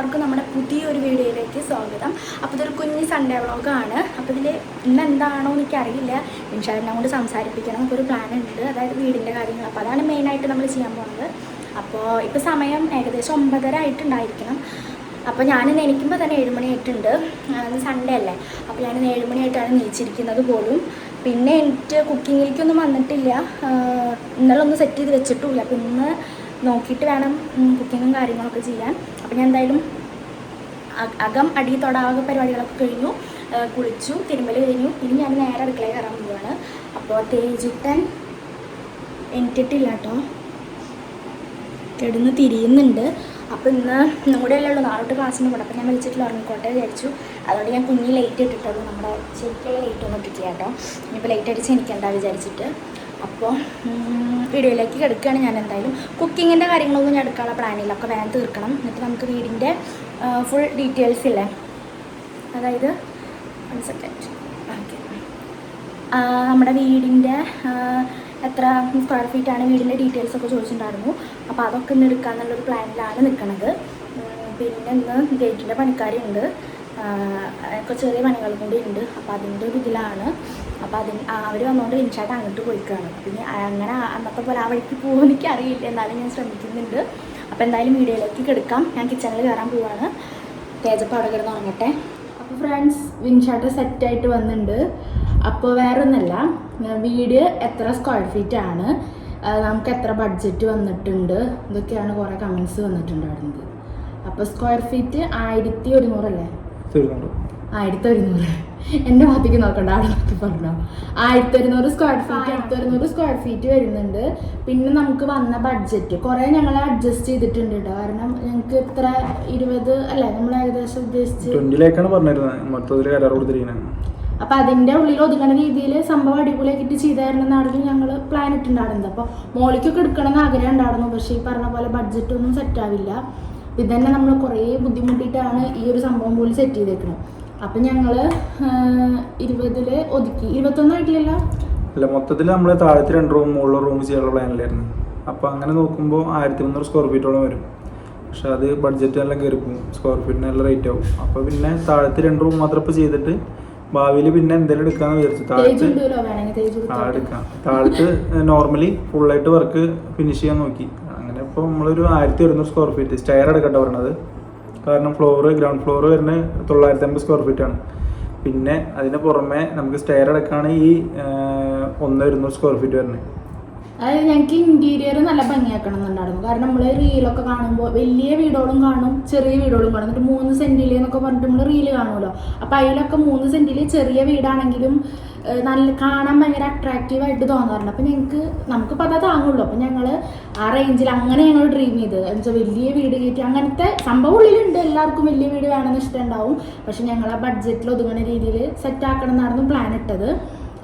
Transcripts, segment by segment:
എല്ലാവർക്കും നമ്മുടെ പുതിയൊരു വീഡിയോയിലേക്ക് സ്വാഗതം. അപ്പോൾ ഇതൊരു കുഞ്ഞ് സൺഡേ വ്ളോഗാണ്. അപ്പോൾ ഇതിൽ ഇന്ന് എന്താണോ എനിക്കറിയില്ല, ഇൻഷാലിനെ കൊണ്ട് സംസാരിപ്പിക്കണം എന്നൊരു പ്ലാൻ ഉണ്ട്, അതായത് വീടിൻ്റെ കാര്യങ്ങൾ. അപ്പോൾ അതാണ് മെയിനായിട്ട് നമ്മൾ ചെയ്യാൻ പോകുന്നത്. അപ്പോൾ ഇപ്പോൾ സമയം ഏകദേശം 9:30 ആയിട്ടുണ്ടായിരിക്കണം. അപ്പോൾ ഞാനിന്ന് എണീക്കുമ്പോൾ തന്നെ 7 മണി ആയിട്ടുണ്ട്. സൺഡേ അല്ലേ, അപ്പോൾ ഞാനിന്ന് 7 മണിയായിട്ടാണ് നീച്ചിരിക്കുന്നത് പോലും. പിന്നെ എനിക്ക് കുക്കിങ്ങിലേക്കൊന്നും വന്നിട്ടില്ല, ഇന്നലെ ഒന്ന് സെറ്റ് ചെയ്ത് വെച്ചിട്ടുമില്ല. അപ്പോൾ ഇന്ന് നോക്കിയിട്ട് വേണം കുക്കിങ്ങും കാര്യങ്ങളൊക്കെ ചെയ്യാൻ. അപ്പോൾ ഞാൻ എന്തായാലും അകം അടി തൊടാകെ പരിപാടികളൊക്കെ കഴിഞ്ഞു, കുളിച്ചു, തിരുമ്പൽ കഴിഞ്ഞു. ഇനി ഞാൻ നേരെ അടുക്കളയിൽ കയറാൻ പോവുകയാണ്. അപ്പോൾ തേജിട്ടൻ എണീറ്റിട്ടില്ല കേട്ടോ, കിടന്ന് തിരിയുന്നുണ്ട്. അപ്പോൾ ഇന്നും കൂടെ അല്ലേ ഉള്ളൂ, നാളോട്ട് ക്ലാസ്സിന് പോകണം. അപ്പോൾ ഞാൻ വിളിച്ചിട്ടില്ല, ഉറങ്ങിക്കോട്ടെ വിചാരിച്ചു. അതുകൊണ്ട് ഞാൻ കുഞ്ഞ് ലേറ്റ് ഇട്ടിട്ടുള്ളൂ, നമ്മുടെ ശരിക്കുള്ള ലേറ്റ് ഒന്നും ഇട്ടിട്ടില്ല കേട്ടോ. ഇനിയിപ്പോൾ ലേറ്റ് അടിച്ച് എനിക്കെന്താ വിചാരിച്ചിട്ട്. അപ്പോൾ വീഡിയോയിലേക്ക് കിടക്കുകയാണ്. ഞാൻ എന്തായാലും കുക്കിങ്ങിൻ്റെ കാര്യങ്ങളൊന്നും ഞാൻ എടുക്കാനുള്ള പ്ലാനില്ല, ഒക്കെ വേഗം തീർക്കണം. എന്നിട്ട് നമുക്ക് വീടിൻ്റെ ഫുൾ ഡീറ്റെയിൽസ് ഇല്ലേ, അതായത് 1 സെക്കൻഡ്, ഓക്കെ, നമ്മുടെ വീടിൻ്റെ എത്ര സ്ക്വയർ ഫീറ്റാണ്, വീടിൻ്റെ ഡീറ്റെയിൽസൊക്കെ ചോദിച്ചിട്ടുണ്ടായിരുന്നു. അപ്പോൾ അതൊക്കെ ഇന്ന് എടുക്കാമെന്നുള്ളൊരു പ്ലാനിലാണ് നിൽക്കുന്നത്. പിന്നെ ഇന്ന് ഗേറ്റിൻ്റെ പണിക്കാരുണ്ട്, ചെറിയ പണികൾ കൂടി ഉണ്ട്. അപ്പോൾ അതിൻ്റെ ഒരു ഇതിലാണ്. അപ്പോൾ അവർ വന്നുകൊണ്ട് ഇൻഷാട്ട് അങ്ങോട്ട് പോയിക്കാണ്. പിന്നെ അങ്ങനെ അന്നത്തെ പോലെ ആ വഴിക്ക് പോകുമെന്ന് എനിക്കറിയില്ല, എന്നാലും ഞാൻ ശ്രമിക്കുന്നുണ്ട്. അപ്പോൾ എന്തായാലും വീഡിയോയിലേക്ക് കിടക്കാം. ഞാൻ കിച്ചണിൽ കയറാൻ പോവാണ്. തേജപ്പം അവിടെ കിടന്ന് ഉറങ്ങട്ടെ. അപ്പോൾ ഫ്രണ്ട്സ്, വിൻഷാട്ട് സെറ്റായിട്ട് വന്നിട്ടുണ്ട്. അപ്പോൾ വേറെ ഒന്നല്ല, വീട് എത്ര സ്ക്വയർ ഫീറ്റ് ആണ്, നമുക്ക് എത്ര ബഡ്ജറ്റ് വന്നിട്ടുണ്ട്, ഇതൊക്കെയാണ് കുറേ കമൻസ് വന്നിട്ടുണ്ടായിരുന്നത്. അപ്പോൾ സ്ക്വയർ ഫീറ്റ് 1100 അല്ലേ, 1100. എൻ്റെ ഭാഗത്തേക്ക് നോക്കണ്ട, അവിടെ നോക്കി പറഞ്ഞോ. 1100 സ്ക്വയർ ഫീറ്റ് വരുന്നുണ്ട്. പിന്നെ നമുക്ക് വന്ന ബഡ്ജറ്റ് കുറേ ഞങ്ങൾ അഡ്ജസ്റ്റ് ചെയ്തിട്ടുണ്ട് കേട്ടോ. കാരണം ഞങ്ങൾക്ക് ഇത്ര 20 അല്ലേ നമ്മൾ ഏകദേശം ഉദ്ദേശിച്ച് 20 പറഞ്ഞിരുന്നത്. അപ്പം അതിൻ്റെ ഉള്ളിൽ ഒതുങ്ങുന്ന രീതിയിൽ സംഭവം അടിപൊളിയാക്കിയിട്ട് ചെയ്തായിരുന്നെന്നാണ് ഞങ്ങൾ പ്ലാൻ ഇട്ടുണ്ടായിരുന്നത്. അപ്പോൾ മോളിക്കൊക്കെ എടുക്കണമെന്ന് ആഗ്രഹം ഉണ്ടായിരുന്നു, പക്ഷേ ഈ പറഞ്ഞ പോലെ ബഡ്ജറ്റൊന്നും സെറ്റാവില്ല. ഇതന്നെ നമ്മൾ കുറേ ബുദ്ധിമുട്ടിയിട്ടാണ് ഈ ഒരു സംഭവം പോലും സെറ്റ് ചെയ്തേക്കുന്നത്. അപ്പം ഞങ്ങൾ 20 ഒതുക്കി. 21 ആയിട്ടില്ലല്ലോ, അല്ല മൊത്തത്തിൽ നമ്മൾ താഴത്തെ 2 റൂം മുകളിൽ റൂം ചെയ്യാനുള്ള പ്ലാനിലായിരുന്നു. അപ്പോൾ അങ്ങനെ നോക്കുമ്പോൾ 1300 സ്ക്വയർ ഫീറ്റോളം വരും. പക്ഷെ അത് ബഡ്ജറ്റ് എല്ലാം കയറി പോകും, സ്ക്വയർ ഫീറ്റിന് നല്ല റേറ്റ് ആവും. അപ്പോൾ പിന്നെ താഴത്തെ 2 റൂം മാത്രം ഇപ്പോൾ ചെയ്തിട്ട് ഭാവിയിൽ പിന്നെ എന്തെങ്കിലും എടുക്കാന്ന് വിചാരിച്ചു. താഴത്ത് നോർമലി ഫുള്ളായിട്ട് വർക്ക് ഫിനിഷ് ചെയ്യാൻ നോക്കി. അങ്ങനെ ഇപ്പോൾ നമ്മളൊരു 1100 സ്ക്വയർ ഫീറ്റ് സ്റ്റെയർ എടുക്കട്ടെ പറയണത്. കാരണം ഗ്രൗണ്ട് ഫ്ലോർ വരുന്നത് 950 സ്ക്വയർ ഫീറ്റ് ആണ്. പിന്നെ അതിന് പുറമെ നമുക്ക് സ്റ്റെയർ അടക്കാണ് ഈ 1200 സ്ക്വയർ ഫീറ്റ് വരുന്നത്. അതായത് ഞങ്ങൾക്ക് ഇൻറ്റീരിയർ നല്ല ഭംഗിയാക്കണം എന്നുണ്ടായിരുന്നു. കാരണം നമ്മൾ റീലൊക്കെ കാണുമ്പോൾ വലിയ വീടുകളും കാണും, ചെറിയ വീടുകളും കാണും. എന്നിട്ട് 3 സെൻറ്റിൽ എന്നൊക്കെ പറഞ്ഞിട്ട് നമ്മൾ റീല് കാണുമല്ലോ. അപ്പോൾ അതിലൊക്കെ 3 സെൻറ്റിൽ ചെറിയ വീടാണെങ്കിലും നല്ല കാണാൻ ഭയങ്കര അട്രാക്റ്റീവായിട്ട് തോന്നാറുണ്ട്. അപ്പോൾ നമുക്കിപ്പോൾ അതാ താങ്ങുള്ളൂ. അപ്പോൾ ഞങ്ങൾ ആ റേഞ്ചിൽ അങ്ങനെ ഞങ്ങൾ ഡ്രീം ചെയ്ത് എന്നുവെച്ചാൽ വലിയ വീട് കയറ്റി അങ്ങനത്തെ സംഭവം ഉള്ളിലുണ്ട്. എല്ലാവർക്കും വലിയ വീട് വേണമെന്ന് ഇഷ്ടമുണ്ടാവും. പക്ഷെ ഞങ്ങൾ ആ ബഡ്ജറ്റിൽ ഒതുങ്ങുന്ന രീതിയിൽ സെറ്റാക്കണം എന്നായിരുന്നു പ്ലാൻ ഇട്ടത്.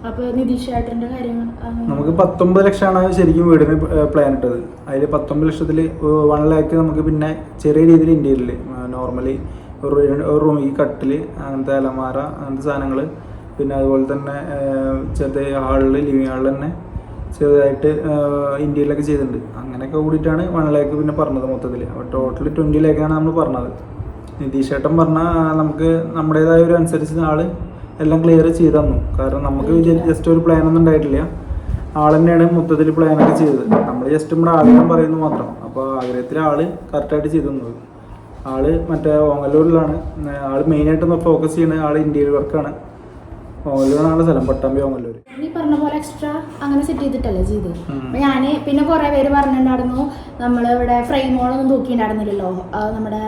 അപ്പോൾ നിതീഷേട്ടൻ്റെ കാര്യങ്ങൾ നമുക്ക് 19 ലക്ഷമാണ് ശരിക്കും വീടിന് പ്ലാൻ ഇട്ടത്. അതിൽ 19 ലക്ഷത്തിൽ 1 ലാക്ക് നമുക്ക് പിന്നെ ചെറിയ രീതിയിൽ ഇന്ത്യയിൽ നോർമലി ഒരു റൂം, ഈ കട്ടിൽ, അങ്ങനത്തെ അലമാര, അങ്ങനത്തെ സാധനങ്ങൾ, പിന്നെ അതുപോലെ തന്നെ ചെറിയ ഹാളിൽ, ലിവിങ് ഹാളിൽ തന്നെ ചെറുതായിട്ട് ഇന്ത്യയിലൊക്കെ ചെയ്തിട്ടുണ്ട്. അങ്ങനെയൊക്കെ കൂടിയിട്ടാണ് 1 ലാക്ക് പിന്നെ പറഞ്ഞത് മൊത്തത്തിൽ. അപ്പോൾ ടോട്ടൽ 20 ലാക്കാണ് നമ്മൾ പറഞ്ഞത്. നിതീഷേട്ടൻ പറഞ്ഞാൽ നമുക്ക് നമ്മുടേതായ ഒരു അനുസരിച്ച് ആൾ എല്ലാം ക്ലിയർ ചെയ്ത് തന്നു. കാരണം നമുക്ക് ജസ്റ്റ് ഒരു പ്ലാനൊന്നും ഉണ്ടായിട്ടില്ല, ആൾ തന്നെയാണ് മൊത്തത്തിൽ പ്ലാനൊക്കെ ചെയ്തത്. നമ്മൾ ജസ്റ്റ് നമ്മുടെ ആഗ്രഹം പറയുന്നു മാത്രം. അപ്പോൾ ആഗ്രഹത്തിൽ ആൾ കറക്റ്റായിട്ട് ചെയ്തു തന്നത്. ആള് മറ്റേ ഓങ്ങല്ലൂരിലാണ് ആൾ മെയിനായിട്ട് ഫോക്കസ് ചെയ്യുന്നത്. ആൾ ഇന്റീരിയർ വർക്കാണ്. ഓങ്ങല്ലൂരാണ് സ്ഥലം, പട്ടാമ്പി ഓങ്ങല്ലൂർ. ഈ പറഞ്ഞ പോലെ എക്സ്ട്രാ അങ്ങനെ സെറ്റ് ചെയ്തിട്ടല്ലേ ചെയ്ത്. അപ്പോൾ ഞാൻ പിന്നെ കുറേ പേര് പറഞ്ഞിട്ടുണ്ടായിരുന്നു നമ്മൾ ഇവിടെ ഫ്രെയിമോളൊന്നും തൂക്കിയിട്ടുണ്ടായിരുന്നില്ലല്ലോ നമ്മുടെ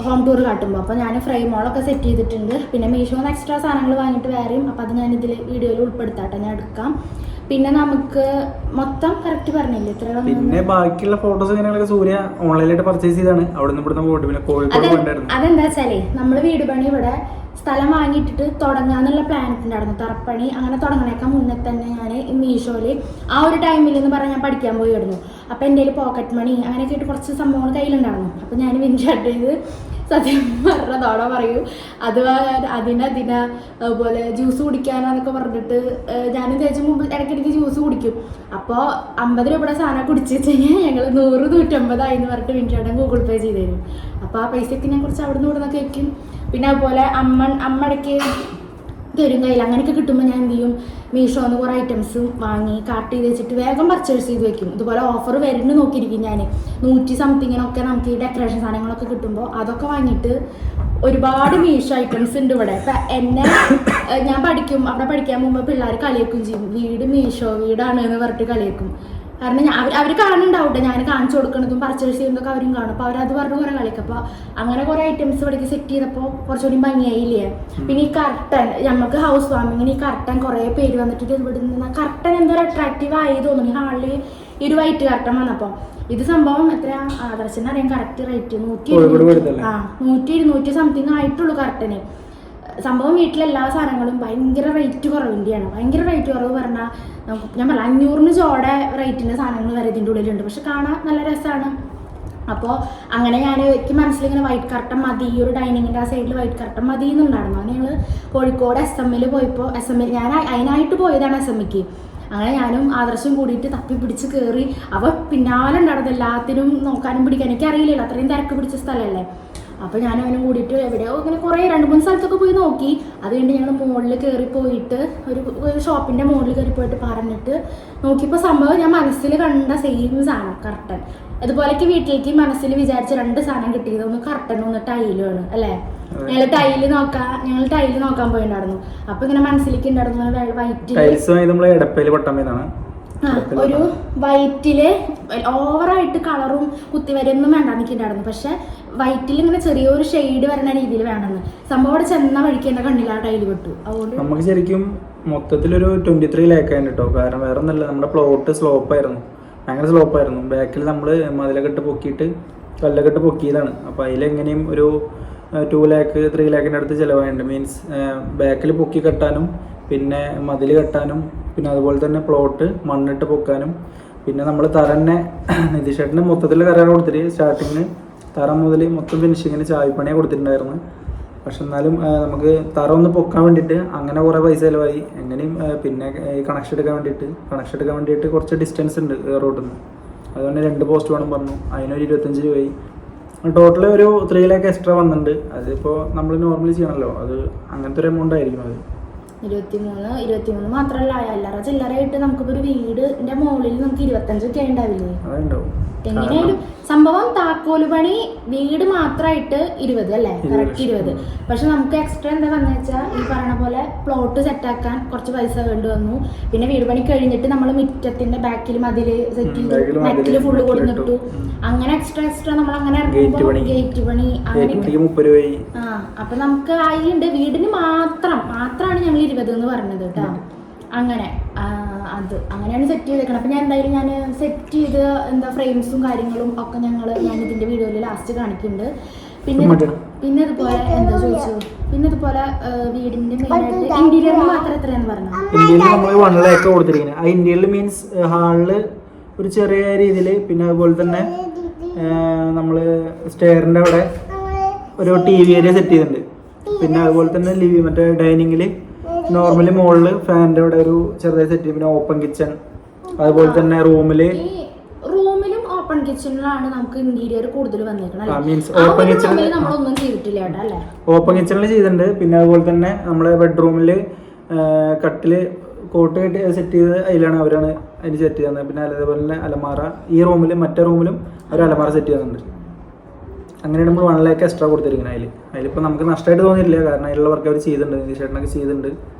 ഹോം ടൂർ കാട്ടുമ്പോൾ. അപ്പോൾ ഞാൻ ഫ്രെയിമോളൊക്കെ സെറ്റ് ചെയ്തിട്ടുണ്ട്. പിന്നെ മീഷോന്ന് എക്സ്ട്രാ സാധനങ്ങൾ വാങ്ങിയിട്ട് വേറെയും. അപ്പോൾ അത് ഞാൻ ഇതിൽ വീഡിയോയിൽ ഉൾപ്പെടുത്താട്ടെ, ഞാൻ എടുക്കാം. പിന്നെ നമുക്ക് മൊത്തം കറക്റ്റ് പറഞ്ഞില്ലേ ഇത്ര. പിന്നെ ബാക്കിയുള്ള ഫോട്ടോസ് കാര്യങ്ങളൊക്കെ സൂര്യ ഓൺലൈനായിട്ട് പർച്ചേസ് ചെയ്താണ്. അവിടെ നിന്ന് ഇവിടുന്ന് പോയിട്ട് പിന്നെ കോഴിക്കോട് അതെന്താ വെച്ചാലേ നമ്മൾ വീട് പണി ഇവിടെ സ്ഥലം വാങ്ങിയിട്ടിട്ട് തുടങ്ങാന്നുള്ള പ്ലാൻ ഉണ്ടായിരുന്നു. തറപ്പണി അങ്ങനെ തുടങ്ങണേക്കാൾ മുന്നേ തന്നെ ഞാൻ മീഷോയിൽ ആ ഒരു ടൈമിൽ എന്ന് പറഞ്ഞാൽ ഞാൻ പഠിക്കാൻ പോയിരുന്നു. അപ്പോൾ എൻ്റെ കയ്യിൽ പോക്കറ്റ് മണി അങ്ങനെയൊക്കെ ആയിട്ട് കുറച്ച് സംഭവങ്ങൾ കയ്യിലുണ്ടായിരുന്നു. അപ്പോൾ ഞാൻ വിൻഷാട്ട് ചെയ്ത് സത്യം പറഞ്ഞതോടെ പറയൂ. അത് അതുപോലെ ജ്യൂസ് കുടിക്കാനൊക്കെ പറഞ്ഞിട്ട് ഞാനും തേച്ച് മുമ്പ് ഇടയ്ക്കിടയ്ക്ക് ജ്യൂസ് കുടിക്കും. അപ്പോൾ 50 രൂപയുടെ സാധനം കുടിച്ച് വെച്ച് കഴിഞ്ഞാൽ ഞങ്ങൾ 100-150 എന്ന് പറഞ്ഞിട്ട് വിൻചേട്ടൻ ഗൂഗിൾ പേ ചെയ്ത് തരും. അപ്പോൾ ആ പൈസയൊക്കെ ഞാൻ കുറച്ച് അവിടെ നിന്ന് ഇവിടെ നിന്നൊക്കെ വയ്ക്കും. പിന്നെ അതുപോലെ അമ്മടയ്ക്ക് തരും കയ്യിൽ. അങ്ങനെയൊക്കെ കിട്ടുമ്പോൾ ഞാൻ എന്ത് ചെയ്യും, മീഷോന്ന് കുറേ ഐറ്റംസും വാങ്ങി കാർട്ട് ചെയ്ത് വെച്ചിട്ട് വേഗം പർച്ചേസ് ചെയ്ത് വെക്കും. ഇതുപോലെ ഓഫർ വരുന്നു നോക്കിയിരിക്കും ഞാൻ. 100 സംതിങ്ങിനൊക്കെ നമുക്ക് ഈ ഡെക്കറേഷൻ സാധനങ്ങളൊക്കെ കിട്ടുമ്പോൾ അതൊക്കെ വാങ്ങിയിട്ട് ഒരുപാട് മീഷോ ഐറ്റംസ് ഉണ്ട് ഇവിടെ. ഇപ്പം ഞാൻ അവിടെ പഠിക്കാൻ പോകുമ്പോൾ പിള്ളേർ കളിയാക്കും ചെയ്യും, വീട് മീഷോ വീടാണ് എന്ന് പറഞ്ഞിട്ട് കളിയാക്കും. കാരണം അവർ കാണുന്നുണ്ടാവട്ടെ, ഞാൻ കാണിച്ചു കൊടുക്കുന്നതും പർച്ചേസ് ചെയ്യുന്നതൊക്കെ അവരും കാണും. അപ്പോൾ അവരത് പറഞ്ഞ് കുറേ കളിക്കും. അപ്പോൾ അങ്ങനെ കുറേ ഐറ്റംസ് ഇവിടേക്ക് സെറ്റ് ചെയ്തപ്പോൾ കുറച്ചുകൂടി ഭംഗിയായില്ലേ. പിന്നെ ഈ കർട്ടൻ, നമുക്ക് ഹൗസ് വാമിങ്ങിന് ഈ കർട്ടൻ കുറേ പേര് വന്നിട്ട് ഇവിടെ നിന്ന് കർട്ടൻ എന്തോ അട്രാക്റ്റീവ് ആയി തോന്നുന്നു. ഹാളിൽ ഈ ഒരു വൈറ്റ് കർട്ടൻ വന്നപ്പോൾ ഇത് സംഭവം എത്ര ആദർശന് അറിയാം കറക്റ്റ് റേറ്റ് 100-200 സംതിങ് ആയിട്ടുള്ളൂ കർട്ടന്. സംഭവം വീട്ടിലെല്ലാ സാധനങ്ങളും ഭയങ്കര റേറ്റ് കുറവിൻ്റെയാണ്. ഭയങ്കര റേറ്റ് കുറവ് പറഞ്ഞാൽ ഞാൻ പറഞ്ഞ 500 ചോടെ റേറ്റിൻ്റെ സാധനങ്ങൾ വരെ ഇതിൻ്റെ ഉള്ളിലുണ്ട്. പക്ഷെ കാണാൻ നല്ല രസമാണ്. അപ്പോൾ അങ്ങനെ എനിക്ക് മനസ്സിലിങ്ങനെ വൈറ്റ് കർട്ടൻ മതി, ഈ ഒരു ഡൈനിങ്ങിൻ്റെ ആ സൈഡിൽ വൈറ്റ് കർട്ടൻ മതി എന്നുണ്ടായിരുന്നു. അങ്ങനെ ഞങ്ങൾ കോഴിക്കോട് SML പോയപ്പോൾ ഞാൻ അതിനായിട്ട് പോയതാണ് SMക്ക്. അങ്ങനെ ഞാനും ആദർശം കൂടിയിട്ട് തപ്പി പിടിച്ച് കയറി. അവ പിന്നാലെ ഉണ്ടായിരുന്നു എല്ലാത്തിനും നോക്കാനും പിടിക്കാനും. എനിക്ക് അറിയില്ലല്ലോ, അത്രയും തിരക്ക് പിടിച്ച സ്ഥലമല്ലേ. അപ്പോൾ ഞാൻ അവനും കൂടിയിട്ട് എവിടെയോ ഇങ്ങനെ കുറേ 2-3 സ്ഥലത്തൊക്കെ പോയി നോക്കി. അത് കഴിഞ്ഞ് ഞങ്ങൾ മുകളിൽ കയറി പോയിട്ട് ഒരു ഷോപ്പിൻ്റെ മുകളിൽ കയറി പോയിട്ട് പറഞ്ഞിട്ട് നോക്കിയപ്പോൾ സംഭവം ഞാൻ മനസ്സിൽ കണ്ട സെയിം സാധനം കർട്ടൻ. അതുപോലെയൊക്കെ വീട്ടിലേക്ക് മനസ്സിൽ വിചാരിച്ച 2 സാധനം കിട്ടിയത്, ഒന്ന് കർട്ടനും ഒന്ന് ടൈലുമാണ് അല്ലേ. ഞങ്ങൾ ടൈല് നോക്കാൻ പോയിട്ടുണ്ടായിരുന്നു. അപ്പോൾ ഇങ്ങനെ മനസ്സിലേക്ക് ഉണ്ടായിരുന്നു വൈറ്റ് ഒരു വൈറ്റില് ഓവറായിട്ട് കളറും കുത്തിവരൊന്നും വേണ്ട നിൽക്കുന്നുണ്ടായിരുന്നു. പക്ഷെ വൈറ്റിൽ ഇങ്ങനെ ചെറിയൊരു ഷെയ്ഡ് വരുന്ന രീതിയിൽ വേണമെന്ന് സംഭവം അവിടെ ചെന്ന വഴിക്ക് എൻ്റെ കണ്ണിൽ ആ ടൈല് പെട്ടു. അതുകൊണ്ട് നമുക്ക് ശരിക്കും മൊത്തത്തിലൊരു 23 ലാക്ക് ആയിരുന്നു കേട്ടോ. കാരണം വേറെ ഒന്നല്ല, നമ്മുടെ പ്ലോട്ട് സ്ലോപ്പായിരുന്നു, ഭയങ്കര സ്ലോപ്പായിരുന്നു. ബാക്കിൽ നമ്മൾ മതിലക്കെട്ട് പൊക്കിയിട്ട് കല്ലക്കെട്ട് പൊക്കിയതാണ്. അപ്പോൾ അതിലെങ്ങനെയും ഒരു 2 ലാക്ക് 3 ലാക്കിൻ്റെ അടുത്ത് ചിലവായിട്ടുണ്ട്. മീൻസ് ബാക്കിൽ പൊക്കി കെട്ടാനും പിന്നെ മതിൽ കെട്ടാനും പിന്നെ അതുപോലെ തന്നെ പ്ലോട്ട് മണ്ണിട്ട് പൊക്കാനും പിന്നെ നമ്മൾ തറന്നെ നിതീഷേട്ടന് മൊത്തത്തിൽ കരാറ് കൊടുത്തിട്ട് സ്റ്റാർട്ടിങ്ങിന് തറ മുതൽ മൊത്തം ഫിനിഷിങ്ങിന് ചായപ്പണിയാണ് കൊടുത്തിട്ടുണ്ടായിരുന്നു. പക്ഷെ എന്നാലും നമുക്ക് തറ ഒന്ന് പൊക്കാൻ വേണ്ടിയിട്ട് അങ്ങനെ കുറേ പൈസ ചിലവായി. എങ്ങനെയും പിന്നെ കണക്ഷൻ എടുക്കാൻ വേണ്ടിയിട്ട് കുറച്ച് ഡിസ്റ്റൻസ് ഉണ്ട് റോഡിൽ നിന്ന്. അതുകൊണ്ട് 2 പോസ്റ്റ് വേണം പറഞ്ഞു. അതിനൊരു 25 രൂപയായി. ടോട്ടൽ ഒരു 3 ലാക്ക് എക്സ്ട്രാ വന്നിട്ടുണ്ട്. അതിപ്പോൾ നമ്മൾ നോർമലി ചെയ്യണമല്ലോ, അത് അങ്ങനത്തെ ഒരു എമൗണ്ട് ആയിരിക്കും. അത് 23 മാത്രമല്ല, എല്ലാവരും ചില്ലറായിട്ട് നമുക്കിപ്പോൾ ഒരു വീടിൻ്റെ മുകളിൽ നമുക്ക് 25 ഉണ്ടാവില്ലേ. എങ്ങനെയായാലും സംഭവം താക്കോല് പണി വീട് മാത്രമായിട്ട് 20 അല്ലേ, കറക്റ്റ് 20. പക്ഷെ നമുക്ക് എക്സ്ട്രാ എന്താ വന്നു വെച്ചാൽ ഈ പറയണ പോലെ പ്ലോട്ട് സെറ്റാക്കാൻ കുറച്ച് പൈസ വേണ്ടി വന്നു. പിന്നെ വീട് പണി കഴിഞ്ഞിട്ട് നമ്മൾ മുറ്റത്തിന്റെ ബാക്കിൽ മതില് സെറ്റ് ചെയ്തു, നെറ്റില് ഫുള്ള് കൊടുത്തിട്ടു. അങ്ങനെ എക്സ്ട്രാ നമ്മൾ അങ്ങനെ ഗേറ്റ് പണി അങ്ങനെ. അപ്പൊ നമുക്ക് ആയിണ്ട് വീടിന് മാത്രമാണ് ഞങ്ങൾ 20 എന്ന് പറഞ്ഞത് കേട്ടോ. അങ്ങനെ അങ്ങനെയാണ് സെറ്റ് ചെയ്തേക്കണം. അപ്പം ഞാൻ എന്തായാലും സെറ്റ് ചെയ്ത് ഫ്രെയിംസും കാര്യങ്ങളും ഒക്കെ ഞാൻ ഇതിൻ്റെ വീഡിയോയിൽ ലാസ്റ്റ് കാണിക്കുന്നുണ്ട്. പിന്നെ ഇതുപോലെ എന്താ ചോദിച്ചു, പിന്നെ ഇതുപോലെ വീടിന്റെ മെയിനായിട്ട് ഇന്റീരിയറിന് മാത്രം എത്രയാന്ന് പറഞ്ഞു. ഇന്ത്യയിൽ നമ്മൾ 1 ലാക്ക് കൊടുത്തിരിക്കുന്നത്. ആ ഇന്ത്യയിൽ മീൻസ് ഹാളില് ഒരു ചെറിയ രീതിയിൽ, പിന്നെ അതുപോലെ തന്നെ നമ്മൾ സ്റ്റെയറിൻ്റെ അവിടെ ഒരു TV ഏരിയ സെറ്റ് ചെയ്തിട്ടുണ്ട്. പിന്നെ അതുപോലെ തന്നെ മറ്റേ ഡൈനിങ്ങിൽ നോർമലി മുകളിൽ ഫാനിൻ്റെ അവിടെ ഒരു ചെറുതായി സെറ്റ് ചെയ്യും. പിന്നെ ഓപ്പൺ കിച്ചൺ, അതുപോലെ തന്നെ റൂമിലും ഓപ്പൺ കിച്ചണിലാണ് നമുക്ക് ഇന്റീരിയർ കൂടുതൽ വന്നേക്കണം. ഓപ്പൺ കിച്ചണിൽ നമ്മളൊന്നും ചെയ്തിട്ടില്ല അല്ലേ. ഓപ്പൺ കിച്ചണിൽ ചെയ്തിട്ടുണ്ട്. പിന്നെ അതുപോലെ തന്നെ നമ്മുടെ ബെഡ്റൂമിൽ കട്ടില് കോട്ട് കെട്ടി സെറ്റ് ചെയ്ത് അവരാണ് അതിന് സെറ്റ് ചെയ്യുന്നത്. പിന്നെ അതേപോലെ തന്നെ അലമാറ, ഈ റൂമിലും മറ്റേ റൂമിലും ഒരു അലമാറ സെറ്റ് ചെയ്യുന്നുണ്ട്. അങ്ങനെയാണ് നമ്മൾ 1 ലാക്ക് എക്സ്ട്രാ കൊടുത്തിരിക്കുന്നത്. അതിലിപ്പോൾ നമുക്ക് നഷ്ടമായിട്ട് തോന്നിയില്ല, കാരണം അതിലുള്ള വർക്ക് അവർ ചെയ്തിട്ടുണ്ട്, നിതീഷേട്ടനൊക്കെ ചെയ്തിട്ടുണ്ട്.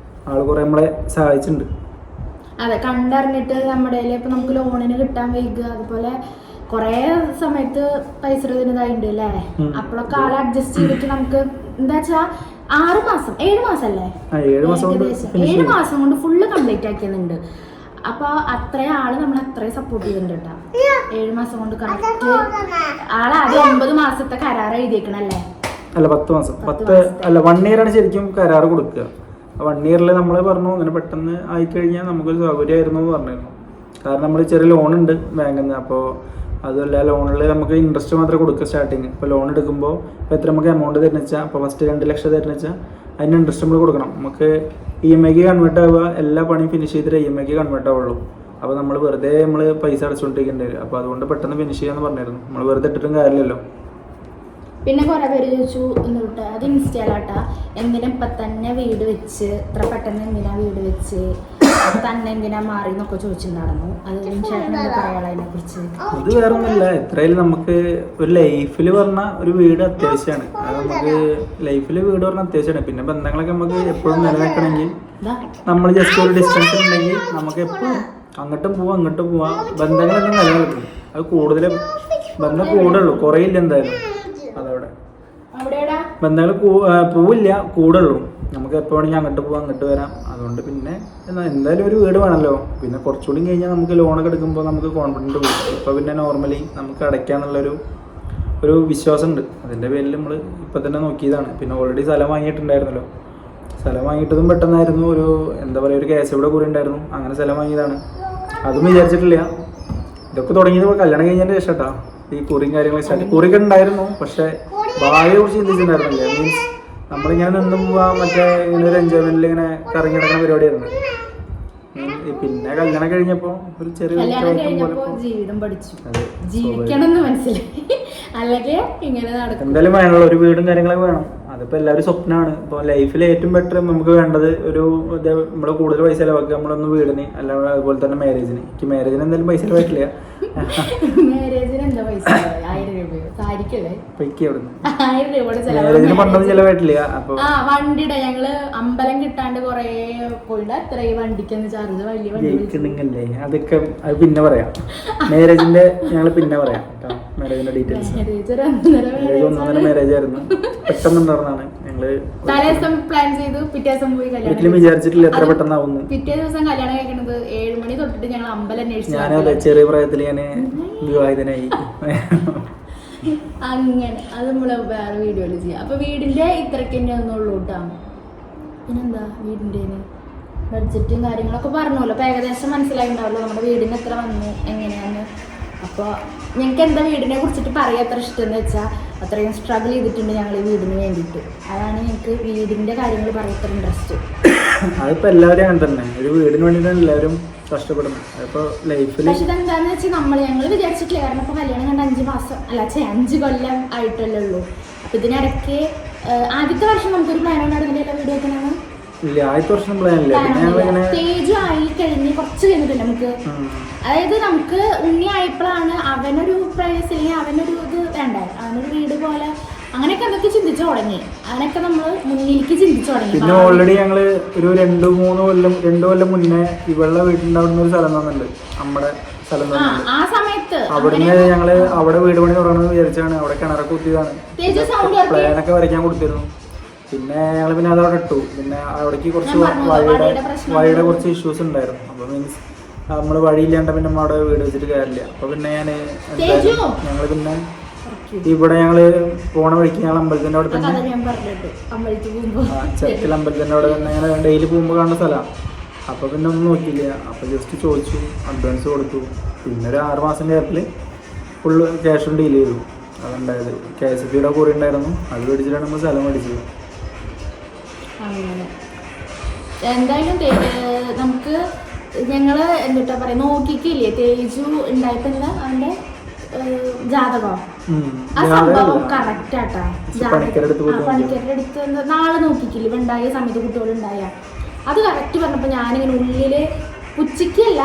ആൾ കുറേ നമ്മളെ സഹായിച്ചിട്ടുണ്ട്. അതെ, കണ്ടറിഞ്ഞിട്ട് നമ്മുടെ ഇപ്പം നമുക്ക് ലോണിന് കിട്ടാൻ വൈകുക, അതുപോലെ കുറേ സമയത്ത് പൈസ ഇതായിട്ടുണ്ട് അല്ലേ. അപ്പോഴൊക്കെ ആളെ അഡ്ജസ്റ്റ് ചെയ്തിട്ട് നമുക്ക് എന്താ വെച്ചാൽ 7 മാസം അല്ലേ, 7 മാസം കൊണ്ട് ഫുള്ള് കംപ്ലീറ്റ് ആക്കിയുന്നുണ്ട്. അപ്പൊ അത്രയും ആള് നമ്മളെ അത്രയും സപ്പോർട്ട് ചെയ്തിട്ടുണ്ട് കേട്ടോ. 7 മാസം കൊണ്ട് കറക്റ്റ് ആദ്യം 9 മാസത്തെ കരാർ എഴുതിയേക്കണല്ലേ. അല്ല 10 മാസം 1 ഇയർ ആണ് ശരിക്കും കരാർ കൊടുക്കുക. 1 ഇയറിൽ നമ്മൾ പറഞ്ഞു അങ്ങനെ പെട്ടെന്ന് ആയിക്കഴിഞ്ഞാൽ നമുക്കൊരു സൗകര്യമായിരുന്നു എന്ന് പറഞ്ഞിരുന്നു. കാരണം നമ്മൾ ചെറിയ ലോൺ ഉണ്ട് ബാങ്കിൽ നിന്ന്. അപ്പോൾ അതുമല്ല ലോണിൽ നമുക്ക് ഇൻട്രസ്റ്റ് മാത്രമേ കൊടുക്കുക സ്റ്റാർട്ടിങ്. ഇപ്പോൾ ലോൺ എടുക്കുമ്പോൾ ഇപ്പോൾ എത്ര നമുക്ക് എമൗണ്ട് തരുന്ന വെച്ചാൽ ഇപ്പോൾ ഫസ്റ്റ് 2 ലക്ഷം തരുന്ന വെച്ചാൽ അതിന് ഇൻട്രസ്റ്റ് നമ്മൾ കൊടുക്കണം. നമുക്ക് EMI കൺവേർട്ട് ആവുക, എല്ലാ പണിയും ഫിനിഷ് ചെയ്തിട്ട് EMI കൺവേർട്ട് ആവുള്ളൂ. അപ്പോൾ നമ്മൾ വെറുതെ പൈസ അടച്ചുകൊണ്ടിരിക്കേണ്ടി വരും. അപ്പോൾ അതുകൊണ്ട് പെട്ടെന്ന് ഫിനിഷ് ചെയ്യാമെന്ന് പറഞ്ഞിരുന്നു. നമ്മൾ വെറുതെ ഇട്ടിട്ടും കാര്യമില്ലല്ലോ. പിന്നെ കുറേ പേര് ചോദിച്ചു എന്നിട്ട് അത് ഇൻസ്റ്റാലാട്ടാ എന്തിനാ ഇപ്പം തന്നെ വീട് വെച്ച് ഇത്ര പെട്ടെന്ന് എന്തിനാ വീട് വെച്ച് തന്നെ എന്തിനാ മാറി എന്നൊക്കെ ചോദിച്ചിട്ടുണ്ടായിരുന്നു. അത് ചേട്ടൻ പറയാനുള്ള അതിനെ കുറിച്ച്. അത് വേറെ ഒന്നുമില്ല, എത്രയായാലും നമുക്ക് ഒരു ലൈഫിൽ പറഞ്ഞ ഒരു വീട് അത്യാവശ്യമാണ്. അത് നമുക്ക് ലൈഫിൽ വീട് പറഞ്ഞാൽ അത്യാവശ്യമാണ്. പിന്നെ ബന്ധങ്ങളൊക്കെ നമുക്ക് എപ്പോഴും നിലനിൽക്കണമെങ്കിൽ നമ്മൾ ജസ്റ്റ് ഒരു ഡിസ്റ്റൻസ് ഉണ്ടെങ്കിൽ നമുക്ക് എപ്പോഴും അങ്ങോട്ടും പോവാം ഇങ്ങോട്ടും പോവാം, ബന്ധങ്ങളൊക്കെ നിലനിൽക്കും. അത് കൂടുതൽ ബന്ധം കൂടുള്ളൂ, കുറയില്ല എന്തായാലും. അതവിടെ ബന്ധങ്ങൾ പോവില്ല, കൂടുള്ളൂ. നമുക്ക് എപ്പോൾ വേണമെങ്കിൽ അങ്ങോട്ട് പോവാം അങ്ങോട്ട് വരാം. അതുകൊണ്ട് പിന്നെ എന്തായാലും ഒരു വീട് വേണമല്ലോ. പിന്നെ കുറച്ചുകൂടി കഴിഞ്ഞാൽ നമുക്ക് ലോണൊക്കെ എടുക്കുമ്പോൾ നമുക്ക് കോൺഫിഡൻറ്റ് പോകും. ഇപ്പോൾ പിന്നെ നോർമലി നമുക്ക് അടയ്ക്കാന്നുള്ളൊരു വിശ്വാസമുണ്ട്. അതിൻ്റെ പേരിൽ നമ്മൾ ഇപ്പം തന്നെ നോക്കിയതാണ്. പിന്നെ ഓൾറെഡി സ്ഥലം വാങ്ങിയിട്ടുണ്ടായിരുന്നല്ലോ. സ്ഥലം വാങ്ങിയിട്ടതും പെട്ടെന്നായിരുന്നു. ഒരു എന്താ പറയുക, ഒരു കേസ് ഇവിടെ കൂടി ഉണ്ടായിരുന്നു. അങ്ങനെ സ്ഥലം വാങ്ങിയതാണ്. അതും വിചാരിച്ചിട്ടില്ല. ഇതൊക്കെ തുടങ്ങിയത് കല്യാണം കഴിഞ്ഞതിൻ്റെ ശേഷം കേട്ടോ. ഈ കുറിയും കാര്യങ്ങളൊക്കെ സ്റ്റാർട്ട് കുറിയൊക്കെ ഉണ്ടായിരുന്നു, പക്ഷേ ഭാവിയെ കുറിച്ച് ചിന്തിച്ചിട്ടുണ്ടായിരുന്നില്ല. മീൻസ് നമ്മളിങ്ങനെ നിന്നും പോവാൻ മറ്റേ ഇങ്ങനെ ഒരു എൻജോയ്മെന്റിൽ ഇങ്ങനെ കറങ്ങി നടക്കുന്ന പരിപാടിയായിരുന്നു. പിന്നെ കല്യാണം കഴിഞ്ഞപ്പോൾ ഒരു ചെറിയ ജീവിതം പഠിച്ചു, ജീവിക്കണമെന്ന് മനസ്സിലായി. അല്ലെങ്കിൽ ഇങ്ങനെ നടക്കും. എന്തായാലും വേണമല്ലോ, ഒരു വീടും കാര്യങ്ങളൊക്കെ വേണം. അതിപ്പോൾ എല്ലാവരും സ്വപ്നമാണ്. ഇപ്പോൾ ലൈഫിൽ ഏറ്റവും ബെറ്റർ നമുക്ക് വേണ്ടത് ഒരു നമ്മൾ കൂടുതൽ പൈസ ചിലവാക്കുക നമ്മളൊന്ന് വീടിന്, അല്ല അതുപോലെ തന്നെ മാരേജിന്. എനിക്ക് മാരേജിന് എന്തായാലും പൈസ ചിലവായിട്ടില്ല. മാരേജിന് പണ്ടൊന്നും ചിലവായിട്ടില്ല. അപ്പോൾ വണ്ടിയുടെ ഞങ്ങള് അമ്പലം കിട്ടാണ്ട് കൊറേ പോയിട്ട് അത്ര വണ്ടിക്കൊന്ന് ചാർജ് വലിയ വണ്ടി അതൊക്കെ അത് പിന്നെ പറയാം. മാരേജിന്റെ ഞങ്ങൾ പിന്നെ പറയാം കേട്ടോ. മാരേജിന്റെ ഡീറ്റെയിൽസ്. മാരേജ് 1.5 മാരേജ് ആയിരുന്നു, പെട്ടെന്നുണ്ടായിരുന്നാണ്. ഞങ്ങള് പ്ലാൻ ചെയ്തു, പിറ്റേ ദിവസം പോയി ഒരിക്കലും വിചാരിച്ചിട്ടില്ല എത്ര പെട്ടെന്നാവുന്നു. പിറ്റേ ദിവസം കല്യാണം കഴിക്കുന്നത് 7 മണി തൊട്ടിട്ട് ഞങ്ങൾ അമ്പലം അന്വേഷിച്ചു. ഞാനതെ ചെറിയ പ്രായത്തിൽ ഞാൻ വിവാഹിതനായി. അങ്ങനെ അത് നമ്മള് വേറെ വീഡിയോയിൽ ചെയ്യാം. അപ്പൊ വീടിന്റെ ഇത്രയ്ക്ക് തന്നെ ഒന്നുള്ളൂ കേട്ടോ. പിന്നെന്താ വീടിന്റെ ബഡ്ജറ്റും കാര്യങ്ങളൊക്കെ പറഞ്ഞല്ലോ. അപ്പൊ ഏകദേശം മനസ്സിലായിട്ടുണ്ടാവല്ലോ നമ്മുടെ വീടിന് എത്ര വന്നു എങ്ങനെയാന്ന്. അപ്പോൾ ഞങ്ങൾക്ക് എന്താ വീടിനെ കുറിച്ചിട്ട് പറയാൻ എത്ര ഇഷ്ടം എന്ന് വെച്ചാൽ അത്രയും സ്ട്രഗിൾ ചെയ്തിട്ടുണ്ട് ഞങ്ങൾ ഈ വീടിന് വേണ്ടിയിട്ട്. അതാണ് ഞങ്ങൾക്ക് വീടിൻ്റെ കാര്യങ്ങൾ പറയാൻ ഇത്ര ഇൻട്രസ്റ്റ്. അതിപ്പോൾ എല്ലാവരും അങ്ങനെ തന്നെ, ഒരു വീടിന് വേണ്ടിയിട്ടാണ് എല്ലാവരും കഷ്ടപ്പെടുന്നത്. അപ്പോൾ ലൈഫിൽ പക്ഷെ ഇതെന്താണെന്ന് വെച്ചാൽ ഞങ്ങൾ വിചാരിച്ചിട്ടില്ല. കാരണം ഇപ്പോൾ കല്യാണം കണ്ട 5 മാസം അല്ല 5 കൊല്ലം ആയിട്ടല്ലേ ഉള്ളൂ. അപ്പോൾ ഇതിനിടയ്ക്ക് ആദ്യത്തെ വർഷം നമുക്കൊരു പ്ലാൻ ഉണ്ടായിരുന്നില്ല വീട് വെക്കണമെന്ന്. ഇല്ല, ആദ്യത്തെ വർഷം പ്ലാനില്ല. സ്റ്റേജ് ആയി കഴിഞ്ഞ് കുറച്ച് കഴിഞ്ഞിട്ടില്ല നമുക്ക്. അതായത് നമുക്ക് ഉണ്ണി ആയപ്പോഴാണ് അവനൊരു പ്രൈവസി അല്ലെങ്കിൽ അവനൊരു ഇത് വേണ്ടേ, അവനൊരു വീട് പോലെ അങ്ങനെയൊക്കെ അതൊക്കെ ചിന്തിച്ചു തുടങ്ങി. അങ്ങനെയൊക്കെ നമ്മൾ മുന്നിലേക്ക് ചിന്തിച്ചു തുടങ്ങി. പിന്നെ ഓൾറെഡി ഞങ്ങള് ഒരു 2 കൊല്ലം മുന്നേ ഇവളുടെ വീട്ടിൻ്റെ അവിടെ ഒരു സ്ഥലം തന്നുണ്ട്, നമ്മുടെ സ്ഥലം. ആ സമയത്ത് അവിടുന്ന് ഞങ്ങള് അവിടെ വീട് പണി തുടങ്ങണമെന്ന് വിചാരിച്ചാണ്. അവിടെ കിണറൊക്കെ കുത്തിയതാണ്, പ്ലാനൊക്കെ വരയ്ക്കാൻ കൊടുത്തിരുന്നു. പിന്നെ ഞങ്ങൾ പിന്നെ അതവിടെ ഇട്ടു. പിന്നെ അവിടേക്ക് കുറച്ച് വഴിയുടെ കുറച്ച് ഇഷ്യൂസ് ഉണ്ടായിരുന്നു. അപ്പോൾ മീൻസ് നമ്മൾ വഴിയില്ലാണ്ട് പിന്നെ നമ്മൾ അവിടെ വീട് വെച്ചിട്ട് കാര്യമില്ല. അപ്പോൾ പിന്നെ ഞങ്ങൾ പിന്നെ ഇവിടെ ഞങ്ങള് പോണ വഴിക്ക് ഞങ്ങൾ അമ്പലത്തിന്റെ അവിടെ തന്നെ ചെറുക്കൽ അമ്പലത്തിന്റെ അവിടെ തന്നെ ഞങ്ങൾ ഡെയിലി പോകുമ്പോൾ കാണുന്ന സ്ഥലമാണ്. അപ്പോൾ പിന്നെ ഒന്നും നോക്കിയില്ല. അപ്പോൾ ജസ്റ്റ് ചോദിച്ചു, അഡ്വാൻസ് കൊടുത്തു. പിന്നെ ഒരു 6 മാസം ഗ്യാപ്പിൽ ഫുള്ള് ക്യാഷും ഡീൽ ചെയ്തു. അതുണ്ടായത് KSFBയുടെ കൂടെ ഉണ്ടായിരുന്നു. അത് മേടിച്ചിട്ടാണ് നമ്മൾ സ്ഥലം മേടിച്ചത്. അങ്ങനെ എന്തായാലും നമുക്ക് ഞങ്ങള് എന്താ പറയാ നോക്കിക്കില്ലേ തേജു ഉണ്ടായിട്ടില്ല അവന്റെ ജാതകം. ആ സംഭവം കറക്റ്റ് ആട്ടാ. പണിക്കരുടെ അടുത്ത് നാളെ നോക്കിക്കില്ലേ ഉണ്ടായ സമയത്ത് കുട്ടികളുണ്ടായ അത് കറക്റ്റ് പറഞ്ഞപ്പോ ഞാനിങ്ങനെ ഉള്ളില് ഉച്ചയ്ക്കല്ല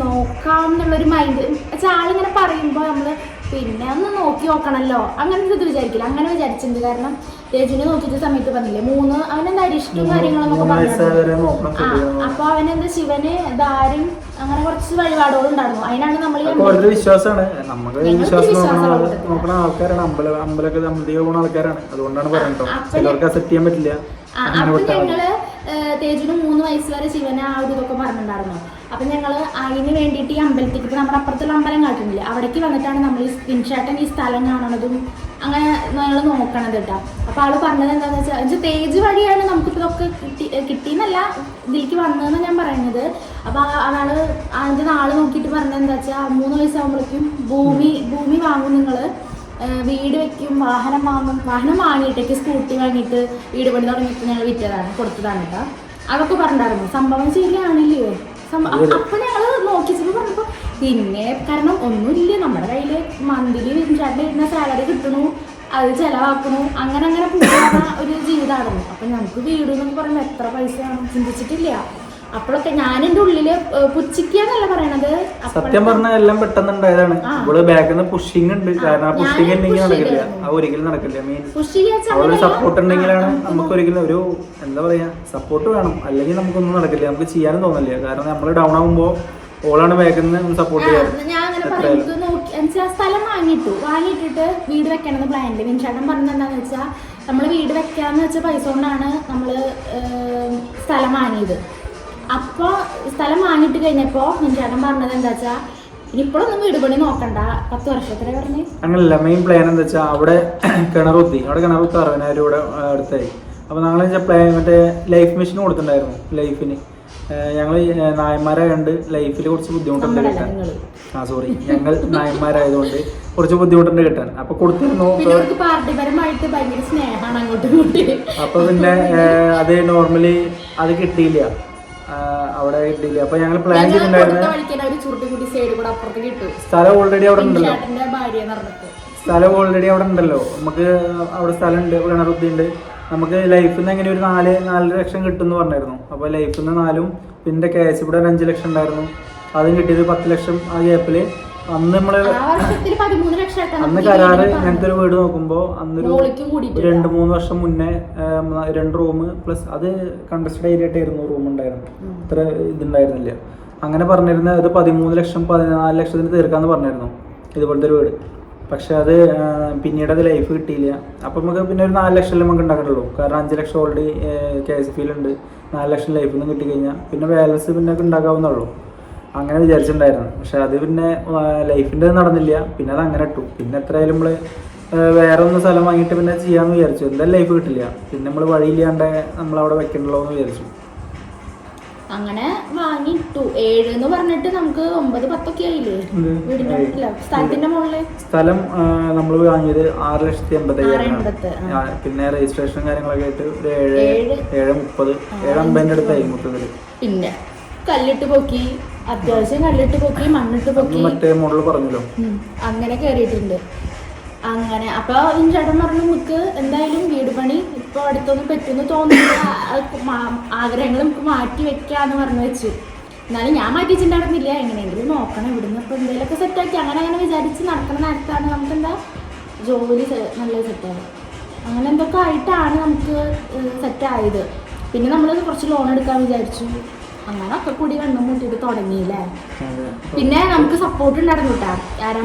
നോക്കാം എന്നുള്ളൊരു മൈൻഡ് വെച്ചാൽ ആളിങ്ങനെ പറയുമ്പോ നമ്മള് പിന്നെ ഒന്ന് നോക്കി നോക്കണല്ലോ അങ്ങനത്തെ ഇത് വിചാരിക്കില്ല. അങ്ങനെ വിചാരിച്ചിട്ടുണ്ട്. കാരണം തേജുവിനെ നോക്കിച്ച സമയത്ത് പറഞ്ഞില്ലേ 3 അവനെന്താ ഇഷ്ടവും കാര്യങ്ങളൊക്കെ പറഞ്ഞു. അപ്പൊ അവനെന്താ ശിവന് ദാരും അങ്ങനെ കുറച്ച് വഴിപാടുകൾ ഉണ്ടായിരുന്നു. അതിനാണ് നമ്മൾ വിശ്വാസമാണ്, നമുക്ക് നോക്കുന്ന ആൾക്കാരാണ്. അമ്പലമൊക്കെ പോകുന്ന ആൾക്കാരാണ്. അതുകൊണ്ടാണ് പറയുന്നത്. ചിലർക്ക് അക്സെപ്റ്റ് ചെയ്യാൻ പറ്റില്ല. അപ്പൊ ഞങ്ങള് തേജുവിന് 3 വയസ്സ് വരെ ശിവന് ആ ഒരു ഇതൊക്കെ പറഞ്ഞിട്ടുണ്ടായിരുന്നു. അപ്പൊ ഞങ്ങള് അതിന് വേണ്ടിയിട്ട് ഈ അമ്പലത്തേക്ക് ഇപ്പൊ നമ്മുടെ അപ്പുറത്തുള്ള അമ്പലം കാട്ടുന്നില്ല അവിടേക്ക് വന്നിട്ടാണ് നമ്മൾ ഈ സ്കിൻഷാട്ടൻ ഈ സ്ഥലം കാണണതും അങ്ങനെ ഞങ്ങൾ നോക്കണത് കേട്ടോ. അപ്പൊ ആള് പറഞ്ഞത് എന്താണെന്ന് വെച്ചാൽ തേജ് വഴിയാണ് നമുക്കിപ്പോൾ ഇതൊക്കെ കിട്ടിയെന്നല്ല ഇതിലേക്ക് വന്നതെന്ന് ഞാൻ പറയുന്നത്. അപ്പോൾ ആള് അതിൻ്റെ നാള് നോക്കിയിട്ട് പറഞ്ഞത് എന്താ വെച്ചാൽ 3 വയസ്സാകുമ്പോഴേക്കും ഭൂമി വാങ്ങും, നിങ്ങൾ വീട് വെക്കും, വാഹനം വാങ്ങിയിട്ടേക്ക് സ്കൂട്ടി വാങ്ങിയിട്ട് വീട് പണി തുടങ്ങിയിട്ട് ഞങ്ങൾ കൊടുത്തതാണ് കേട്ടോ. അതൊക്കെ പറഞ്ഞിട്ടായിരുന്നു. സംഭവം ശരിയാണില്ലേ? അപ്പൊ ഞങ്ങള് നോക്കിച്ചപ്പോൾ പറഞ്ഞപ്പോ പിന്നെ കാരണം ഒന്നുമില്ല, നമ്മുടെ കയ്യില് മന്ത്ലി വരുന്ന സാലറി കിട്ടണു, അത് ചെലവാക്കണു, അങ്ങനെ പോകുന്ന ഒരു ജീവിതമായിരുന്നു. അപ്പൊ ഞങ്ങൾക്ക് വീട് എന്നൊക്കെ പറയുമ്പോൾ എത്ര പൈസയാണ് ചിന്തിച്ചിട്ടില്ല. അപ്പോഴൊക്കെ ഞാൻ എന്റെ ഉള്ളില് പുച്ഛിക്കാന്നല്ല പറയണത്, സത്യം പറഞ്ഞാൽ എല്ലാം പെട്ടെന്ന് ഉണ്ടായതാണ്. ഇവിടെ ബാക്കിൽ നിന്ന് പുഷിങ് ഉണ്ട്. കാരണം ആ പുഷിങ് ഉണ്ടെങ്കിൽ നടക്കില്ല, ആ ഒരിക്കലും നടക്കില്ല. മീൻസ് അവിടെ സപ്പോർട്ട് ഉണ്ടെങ്കിലാണ് നമുക്ക് ഒരിക്കലും ഒരു എന്താ പറയാ സപ്പോർട്ട് വേണം, അല്ലെങ്കിൽ നമുക്കൊന്നും നടക്കില്ല, നമുക്ക് ചെയ്യാനും തോന്നില്ല. കാരണം നമ്മൾ ഡൗൺ ആകുമ്പോൾ ഓളാണ് ബാക്കിൽ നിന്ന് സപ്പോർട്ട് ചെയ്യാറ്. ഞാൻ അങ്ങനെ പറയുന്നത് സ്ഥലം വാങ്ങിയിട്ടിട്ട് വീട് വെക്കണമെന്ന് പ്ലാനില്ല. വിൻചേട്ടൻ പറഞ്ഞത് എന്താണെന്ന് വെച്ചാൽ നമ്മൾ വീട് വെക്കാന്ന് വെച്ച പൈസ കൊണ്ടാണ് നമ്മൾ സ്ഥലം വാങ്ങിയത്. അപ്പോൾ സ്ഥലം വാങ്ങിയിട്ട് കഴിഞ്ഞപ്പോൾ വിൻചേട്ടൻ പറഞ്ഞത് എന്താ വെച്ചാൽ ഇനിയിപ്പോഴൊന്നും വീട് പണി നോക്കണ്ട, 10 വർഷത്തിലെ പറഞ്ഞ്. അങ്ങനല്ല, മെയിൻ പ്ലാൻ എന്താ വെച്ചാൽ അവിടെ കിണറുത്തി 60,000 രൂപ അടുത്തായി. അപ്പോൾ ഞങ്ങൾ മറ്റേ ലൈഫ് മിഷൻ കൊടുത്തിട്ടുണ്ടായിരുന്നു. ലൈഫിന് ഞങ്ങൾ നായന്മാരെ കണ്ട് ലൈഫിൽ കുറച്ച് ബുദ്ധിമുട്ടുണ്ട് കിട്ടാൻ. ഞങ്ങൾ നായന്മാരായതുകൊണ്ട് കുറച്ച് ബുദ്ധിമുട്ടുണ്ട് കിട്ടാൻ. അപ്പൊ കൊടുത്തിരുന്നു. അപ്പൊ പിന്നെ അത് നോർമലി അത് കിട്ടിയില്ല, അവിടെ കിട്ടിയില്ല. അപ്പൊ ഞങ്ങൾ പ്ലാൻ ചെയ്തിട്ടുണ്ടായിരുന്നു സ്ഥലം ഓൾറെഡി അവിടെ ഉണ്ടല്ലോ, നമുക്ക് അവിടെ സ്ഥലം ഉണ്ട്, കിണറുത്തി ഉണ്ട്. നമുക്ക് ലൈഫിൽ നിന്ന് എങ്ങനെ ഒരു 4 ലക്ഷം കിട്ടും എന്ന് പറഞ്ഞായിരുന്നു. അപ്പോൾ ലൈഫിൽ നിന്ന് 4, പിന്നെ KS ഇവിടെ 5 ലക്ഷം ഉണ്ടായിരുന്നു, അതും കിട്ടിയത് 10 ലക്ഷം. ആ ഗ്യാപ്പില് അന്ന് നമ്മള് അന്ന് കരാറ് ഇങ്ങനത്തെ ഒരു വീട് നോക്കുമ്പോൾ അന്നൊരു 2-3 വർഷം മുന്നേ 2 റൂം പ്ലസ് അത് കണ്ടസ്റ്റഡ് ഏരിയ ആയിട്ടായിരുന്നു റൂം ഉണ്ടായിരുന്നു, ഇത്ര ഇതുണ്ടായിരുന്നില്ല. അങ്ങനെ പറഞ്ഞിരുന്നത് ഇത് 13 ലക്ഷം 14 ലക്ഷത്തിന് തീർക്കാന്ന് പറഞ്ഞിരുന്നു ഇതുപോലത്തെ ഒരു വീട്. പക്ഷെ അത് പിന്നീട് അത് ലൈഫ് കിട്ടിയില്ല. അപ്പം നമുക്ക് പിന്നെ ഒരു 4 ലക്ഷം നമുക്ക് ഉണ്ടാക്കട്ടുള്ളൂ. കാരണം 5 ലക്ഷം ഓൾറെഡി KSFയിലുണ്ട്, 4 ലക്ഷം ലൈഫിൽ നിന്ന് കിട്ടിക്കഴിഞ്ഞാൽ പിന്നെ ബാലൻസ് പിന്നെ ഉണ്ടാക്കാവുന്നുള്ളൂ. അങ്ങനെ വിചാരിച്ചിട്ടുണ്ടായിരുന്നു. പക്ഷെ അത് പിന്നെ ലൈഫിൻ്റെ നടന്നില്ല. പിന്നെ അത് അങ്ങനെ ഇട്ടു. പിന്നെ എത്രയായാലും നമ്മൾ വേറെ ഒന്ന് സ്ഥലം വാങ്ങിയിട്ട് പിന്നെ ചെയ്യാമെന്ന് വിചാരിച്ചു. എന്തായാലും ലൈഫ് കിട്ടില്ല, പിന്നെ നമ്മൾ വഴിയില്ലാണ്ട് നമ്മളവിടെ വെക്കണ്ടല്ലോ എന്ന് വിചാരിച്ചു. അങ്ങനെ വാങ്ങിട്ടു. 7 എന്ന് പറഞ്ഞിട്ട് നമുക്ക് 9-10 ആയില്ലേ സ്ഥലത്തിന്റെ മുകളില്. സ്ഥലം നമ്മൾ വാങ്ങിയത് 6,80,000. പിന്നെ രജിസ്ട്രേഷൻ കാര്യങ്ങളൊക്കെ ആയിട്ട് ഒരു 7,30, 7,50 അടുത്തായി മൊത്തത്തില്. പിന്നെ കല്ലിട്ട് പൊക്കി, അത്യാവശ്യം കല്ലിട്ട് പൊക്കി, മണ്ണിട്ട് പൊക്കി, മറ്റേ മോഡൽ പറഞ്ഞല്ലോ, അങ്ങനെ കയറിയിട്ടുണ്ട്. അങ്ങനെ അപ്പൊ ചേട്ടൻ പറഞ്ഞു നമുക്ക് എന്തായാലും വീട് പണി ഇപ്പൊ അടുത്തൊന്നും പറ്റുമെന്ന് തോന്നുന്നില്ല, ആഗ്രഹങ്ങൾ നമുക്ക് മാറ്റി വെക്കാന്ന് പറഞ്ഞു വെച്ചു. എന്നാലും ഞാൻ മാറ്റി വെച്ചിട്ടുണ്ടായിരുന്നില്ല, എങ്ങനെയെങ്കിലും നോക്കണം, ഇവിടുന്ന് ഇപ്പൊ എന്തെങ്കിലുമൊക്കെ സെറ്റാക്കി അങ്ങനെ വിചാരിച്ച് നടക്കണ നേരത്താണ് നമുക്ക് എന്താ ജോലി നല്ല സെറ്റായത്. അങ്ങനെ എന്തൊക്കെ ആയിട്ടാണ് നമുക്ക് സെറ്റായത്. പിന്നെ നമ്മൾ കുറച്ച് ലോൺ എടുക്കാൻ വിചാരിച്ചു. അങ്ങനെ ഒക്കെ കൂടി കണ്ണും മുട്ടിയിട്ട് തുടങ്ങിയില്ലേ. പിന്നെ നമുക്ക് സപ്പോർട്ട് ഉണ്ടായിരുന്നു കേട്ടാ.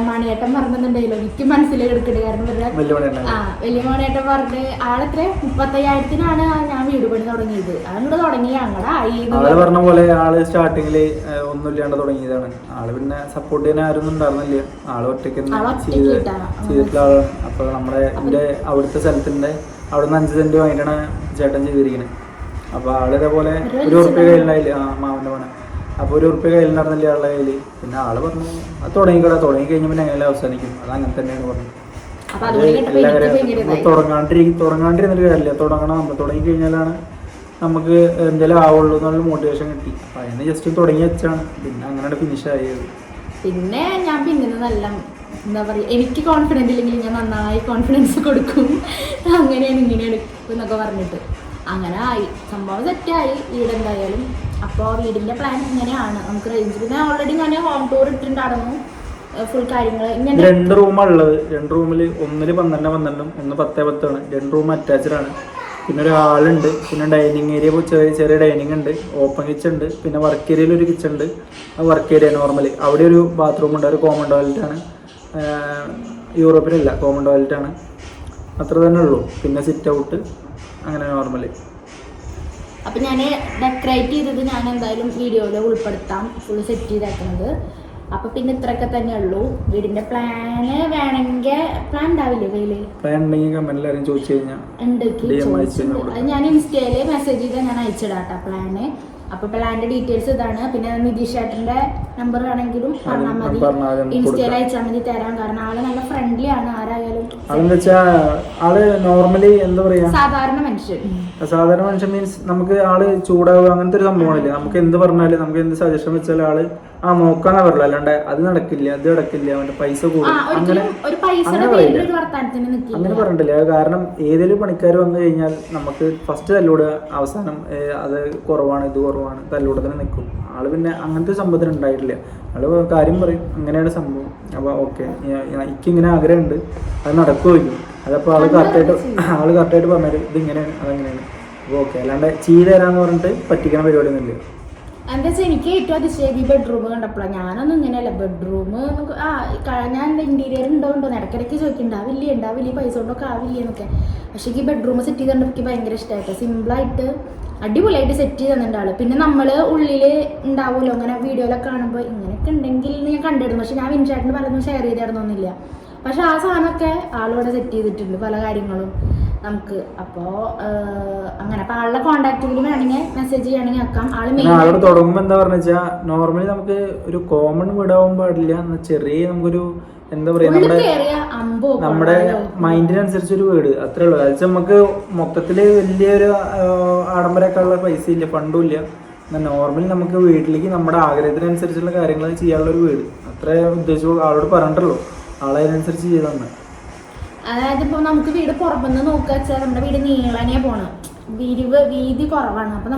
മണിയേട്ടൻ പറഞ്ഞിട്ടുണ്ടെങ്കിലോ എനിക്ക് മനസ്സിൽ എടുക്കട്ടെ. കാരണം വലിയ മണിയേട്ടൻ പറഞ്ഞ് ആളെത്ര 35,000-നാണ് ഞാൻ വീട് പണി തുടങ്ങിയത്. അങ്ങോട്ട് തുടങ്ങി ഞങ്ങളുടെ ആയി പറഞ്ഞ പോലെ ആള് സ്റ്റാർട്ടിങ്ങില് ഒന്നും ഇല്ലാണ്ട് തുടങ്ങിയതാണ്. ആള് പിന്നെ സപ്പോർട്ട് ചെയ്യാൻ ആരും ഉണ്ടായിരുന്നില്ല, ആള് ഒറ്റയ്ക്ക് ചെയ്തിട്ടുള്ള ആളാണ്. അപ്പൊ നമ്മുടെ അവിടുത്തെ സ്ഥലത്തിന്റെ അവിടെ നിന്ന് 5 സെന്റ് വാങ്ങിയിട്ടാണ് ചേട്ടൻ ചെയ്തിരിക്കുന്നത്. അപ്പോൾ ആള് ഇതേപോലെ 1 ഉറുപ്പ്യ കയ്യിലുണ്ടായില്ല, മാമൻ്റെ പണം. അപ്പോൾ 1 ഉറുപ്പ്യ കയ്യിലുണ്ടായിരുന്നില്ല ആളുടെ കയ്യിൽ. പിന്നെ ആള് പറഞ്ഞു അത് തുടങ്ങി കഴിഞ്ഞാൽ പിന്നെ എങ്ങനെ അവസാനിക്കും, അത് അങ്ങനെ തന്നെയാണ് പറഞ്ഞത്. എല്ലാവരും തുടങ്ങാണ്ടിരുന്നിട്ട് കാര്യമില്ല, നമ്മൾ തുടങ്ങി കഴിഞ്ഞാലാണ് നമുക്ക് എന്തെങ്കിലും ആവുള്ളൂ എന്നുള്ള മോട്ടിവേഷൻ കിട്ടി. അപ്പം അതിന് ജസ്റ്റ് തുടങ്ങി വെച്ചാണ്, പിന്നെ അങ്ങനെയാണ് ഫിനിഷ് ആയത്. പിന്നെ ഞാൻ നല്ല എന്താ പറയുക, എനിക്ക് കോൺഫിഡൻ്റ് ഇല്ലെങ്കിൽ ഞാൻ നന്നായി കോൺഫിഡൻസ് കൊടുക്കും, അങ്ങനെയാണ് ഇങ്ങനെയാണ് എന്നൊക്കെ പറഞ്ഞിട്ട് അങ്ങനെ ആയി. സംഭവം സെറ്റായി വീട് എന്തായാലും. അപ്പോൾ വീടിൻ്റെ പ്ലാൻ ഇങ്ങനെയാണ്. നമുക്ക് റേഞ്ച് പിന്നെ ഓൾറെഡി ഞാൻ ഹോം ടൂർ ഇട്ടിട്ടുണ്ടായിരുന്നു, ഫുൾ കാര്യങ്ങൾ. 2 റൂമാണ് ഉള്ളത്. 2 റൂമിൽ ഒന്നിൽ 12-12, ഒന്ന് 10-10ആണ്. 2 റൂം അറ്റാച്ച്ഡ് ആണ്. പിന്നെ ഒരു ഹാളുണ്ട്, പിന്നെ ഡൈനിങ് ഏരിയ ചെറിയ ഡൈനിങ് ഉണ്ട്, ഓപ്പൺ കിച്ചൺ ഉണ്ട്, പിന്നെ വർക്ക് ഏരിയയിൽ ഒരു കിച്ചൺ ഉണ്ട്. ആ വർക്ക് ഏരിയ നോർമലി അവിടെ ഒരു ബാത്റൂം ഉണ്ട്, ഒരു കോമൺ ടോയ്ലറ്റാണ്. യൂറോപ്പിലില്ല, കോമൺ ടോയ്ലറ്റാണ്. അത്ര തന്നെ ഉള്ളൂ. പിന്നെ സിറ്റ് ഔട്ട് അങ്ങനെ നോർമലി. അപ്പം ഞാൻ ഡെക്കറേറ്റ് ചെയ്തത് ഞാൻ എന്തായാലും വീഡിയോയിൽ ഉൾപ്പെടുത്താം, ഫുൾ സെറ്റ് ചെയ്തേക്കുന്നത്. അപ്പം പിന്നെ ഇത്രയൊക്കെ തന്നെ ഉള്ളൂ. വീടിൻ്റെ പ്ലാന് വേണമെങ്കിൽ പ്ലാൻ ഉണ്ടാവില്ലേ കയ്യില്? പ്ലാൻ ഉണ്ടെങ്കിൽ കമന്റിൽ ചോദിച്ചു കഴിഞ്ഞാൽ ഉണ്ട്. അത് ഞാൻ ഇൻസ്റ്റയിൽ മെസ്സേജ് ചെയ്താൽ ഞാൻ അയച്ചിടാം കേട്ടോ പ്ലാന്. അപ്പോൾ പ്ലാന്റെ ഡീറ്റെയിൽസ് ഇതാണ്. പിന്നെ നിതീഷ് ചേട്ടൻ്റെ നമ്പർ ആണെങ്കിലും പറഞ്ഞാൽ മതി, ഇൻസ്റ്റയിൽ അയച്ചാൽ മതി, തരാം. കാരണം ആള് നല്ല ഫ്രണ്ട്ലി ആണ്, ആരായാലും. അതെന്ന് വെച്ചാൽ ആള് നോർമലി എന്താ പറയാ, സാധാരണ മനുഷ്യൻ മീൻസ് നമുക്ക് ആള് ചൂടാവുക അങ്ങനത്തെ ഒരു സംഭവമില്ല. നമുക്ക് എന്ത് പറഞ്ഞാലും നമുക്ക് എന്ത് സജഷൻ വെച്ചാൽ ആള് നോക്കാന്നാ പറയില്ല, അല്ലാണ്ട് അത് നടക്കില്ല അത് നടക്കില്ല അവന്റെ പൈസ കൂടും അങ്ങനെ പറഞ്ഞിട്ടില്ല. കാരണം ഏതൊരു പണിക്കാർ വന്നു കഴിഞ്ഞാൽ നമുക്ക് ഫസ്റ്റ് തല്ലൂടുക, അവസാനം അത് കുറവാണ് ഇത് കുറവാണ് തല്ലൂടെ തന്നെ നിൽക്കും ആള്. പിന്നെ അങ്ങനത്തെ സംഭവത്തിന് ഉണ്ടായിട്ടില്ല. ആള് കാര്യം പറയും, അങ്ങനെയാണ് സംഭവം. അപ്പൊ ഓക്കെ എനിക്കിങ്ങനെ ആഗ്രഹമുണ്ട്, അത് നടക്കുമായിരിക്കും. അതപ്പോൾ ആള് കറക്റ്റായിട്ട് പറഞ്ഞത് ഇത് ഇങ്ങനെയാണ് അതങ്ങനെയാണ്. അപ്പോൾ ഓക്കെ, അല്ലാണ്ട് ചെയ്ത് തരാന്ന് പറഞ്ഞിട്ട് പറ്റിക്കണ പരിപാടിയൊന്നുമില്ല. എന്താ വെച്ചാൽ എനിക്ക് ഏറ്റവും അതിശയം ഈ ബെഡ്റൂം കണ്ടപ്പോഴാണ്. ഞാനൊന്നും ഇങ്ങനെയല്ല, ബെഡ്റൂം ഞാൻ ഇന്റീരിയർ ഉണ്ടോണ്ടോ ഇടയ്ക്കിടയ്ക്ക് ഉണ്ടാവില്ലേ പൈസ കൊണ്ടൊക്കെ ആവില്ലേ എന്നൊക്കെ. പക്ഷേ ഈ ബെഡ്റൂം സെറ്റ് ചെയ്ത് കണ്ടപ്പോൾ എനിക്ക് ഭയങ്കര ഇഷ്ടമായിട്ട്, സിമ്പിളായിട്ട് അടിപൊളിയായിട്ട് സെറ്റ് ചെയ്ത് തന്നിട്ടുണ്ട് ആള്. പിന്നെ നമ്മൾ ഉള്ളിൽ ഉണ്ടാവുമല്ലോ അങ്ങനെ വീഡിയോയിലൊക്കെ കാണുമ്പോൾ ഇങ്ങനെയൊക്കെ ഉണ്ടെങ്കിൽ ഞാൻ കണ്ടിരുന്നു. പക്ഷെ ഞാൻ വിൻചാട്ടിന് പലതും ഷെയർ ചെയ്തിരുന്നൊന്നുമില്ല. പക്ഷെ ആ സാധനമൊക്കെ ആളിവിടെ സെറ്റ് ചെയ്തിട്ടുണ്ട്, പല കാര്യങ്ങളും നമുക്ക്. അപ്പോൾ അങ്ങനെ അപ്പോൾ ആളുടെ കോണ്ടാക്റ്റിൽ വേണമെങ്കിൽ മെസ്സേജ് ചെയ്യണമെങ്കിൽ ആക്കാം. ആളോട് തുടങ്ങുമ്പോൾ എന്താ പറഞ്ഞ വെച്ചാൽ നോർമലി നമുക്ക് ഒരു കോമൺ വീടാവാൻ പാടില്ല, ചെറിയ നമുക്കൊരു എന്താ പറയാ നമ്മുടെ മൈൻഡിനനുസരിച്ച് ഒരു വീട് അത്രേ ഉള്ളൂ. അതായത് നമുക്ക് മൊത്തത്തില് വലിയൊരു ആഡംബരമൊക്കെ ഉള്ള പൈസ ഇല്ല, ഫണ്ടും ഇല്ല. നോർമലി നമുക്ക് വീട്ടിലേക്ക് നമ്മുടെ ആഗ്രഹത്തിനനുസരിച്ചുള്ള കാര്യങ്ങൾ ചെയ്യാനുള്ള ഒരു വീട് അത്രേ ഉദ്ദേശിച്ചു. ആളോട് പറഞ്ഞിട്ടുള്ളൂ, ആളതിനനുസരിച്ച് ചെയ്താണ്. അതായത് ഇപ്പൊ നമുക്ക് വീട് പുറമെന്ന് നോക്കുക വെച്ചാൽ നമ്മുടെ വീട് നീളനെ പോണം, വീതി കുറവാണ്. അപ്പൊ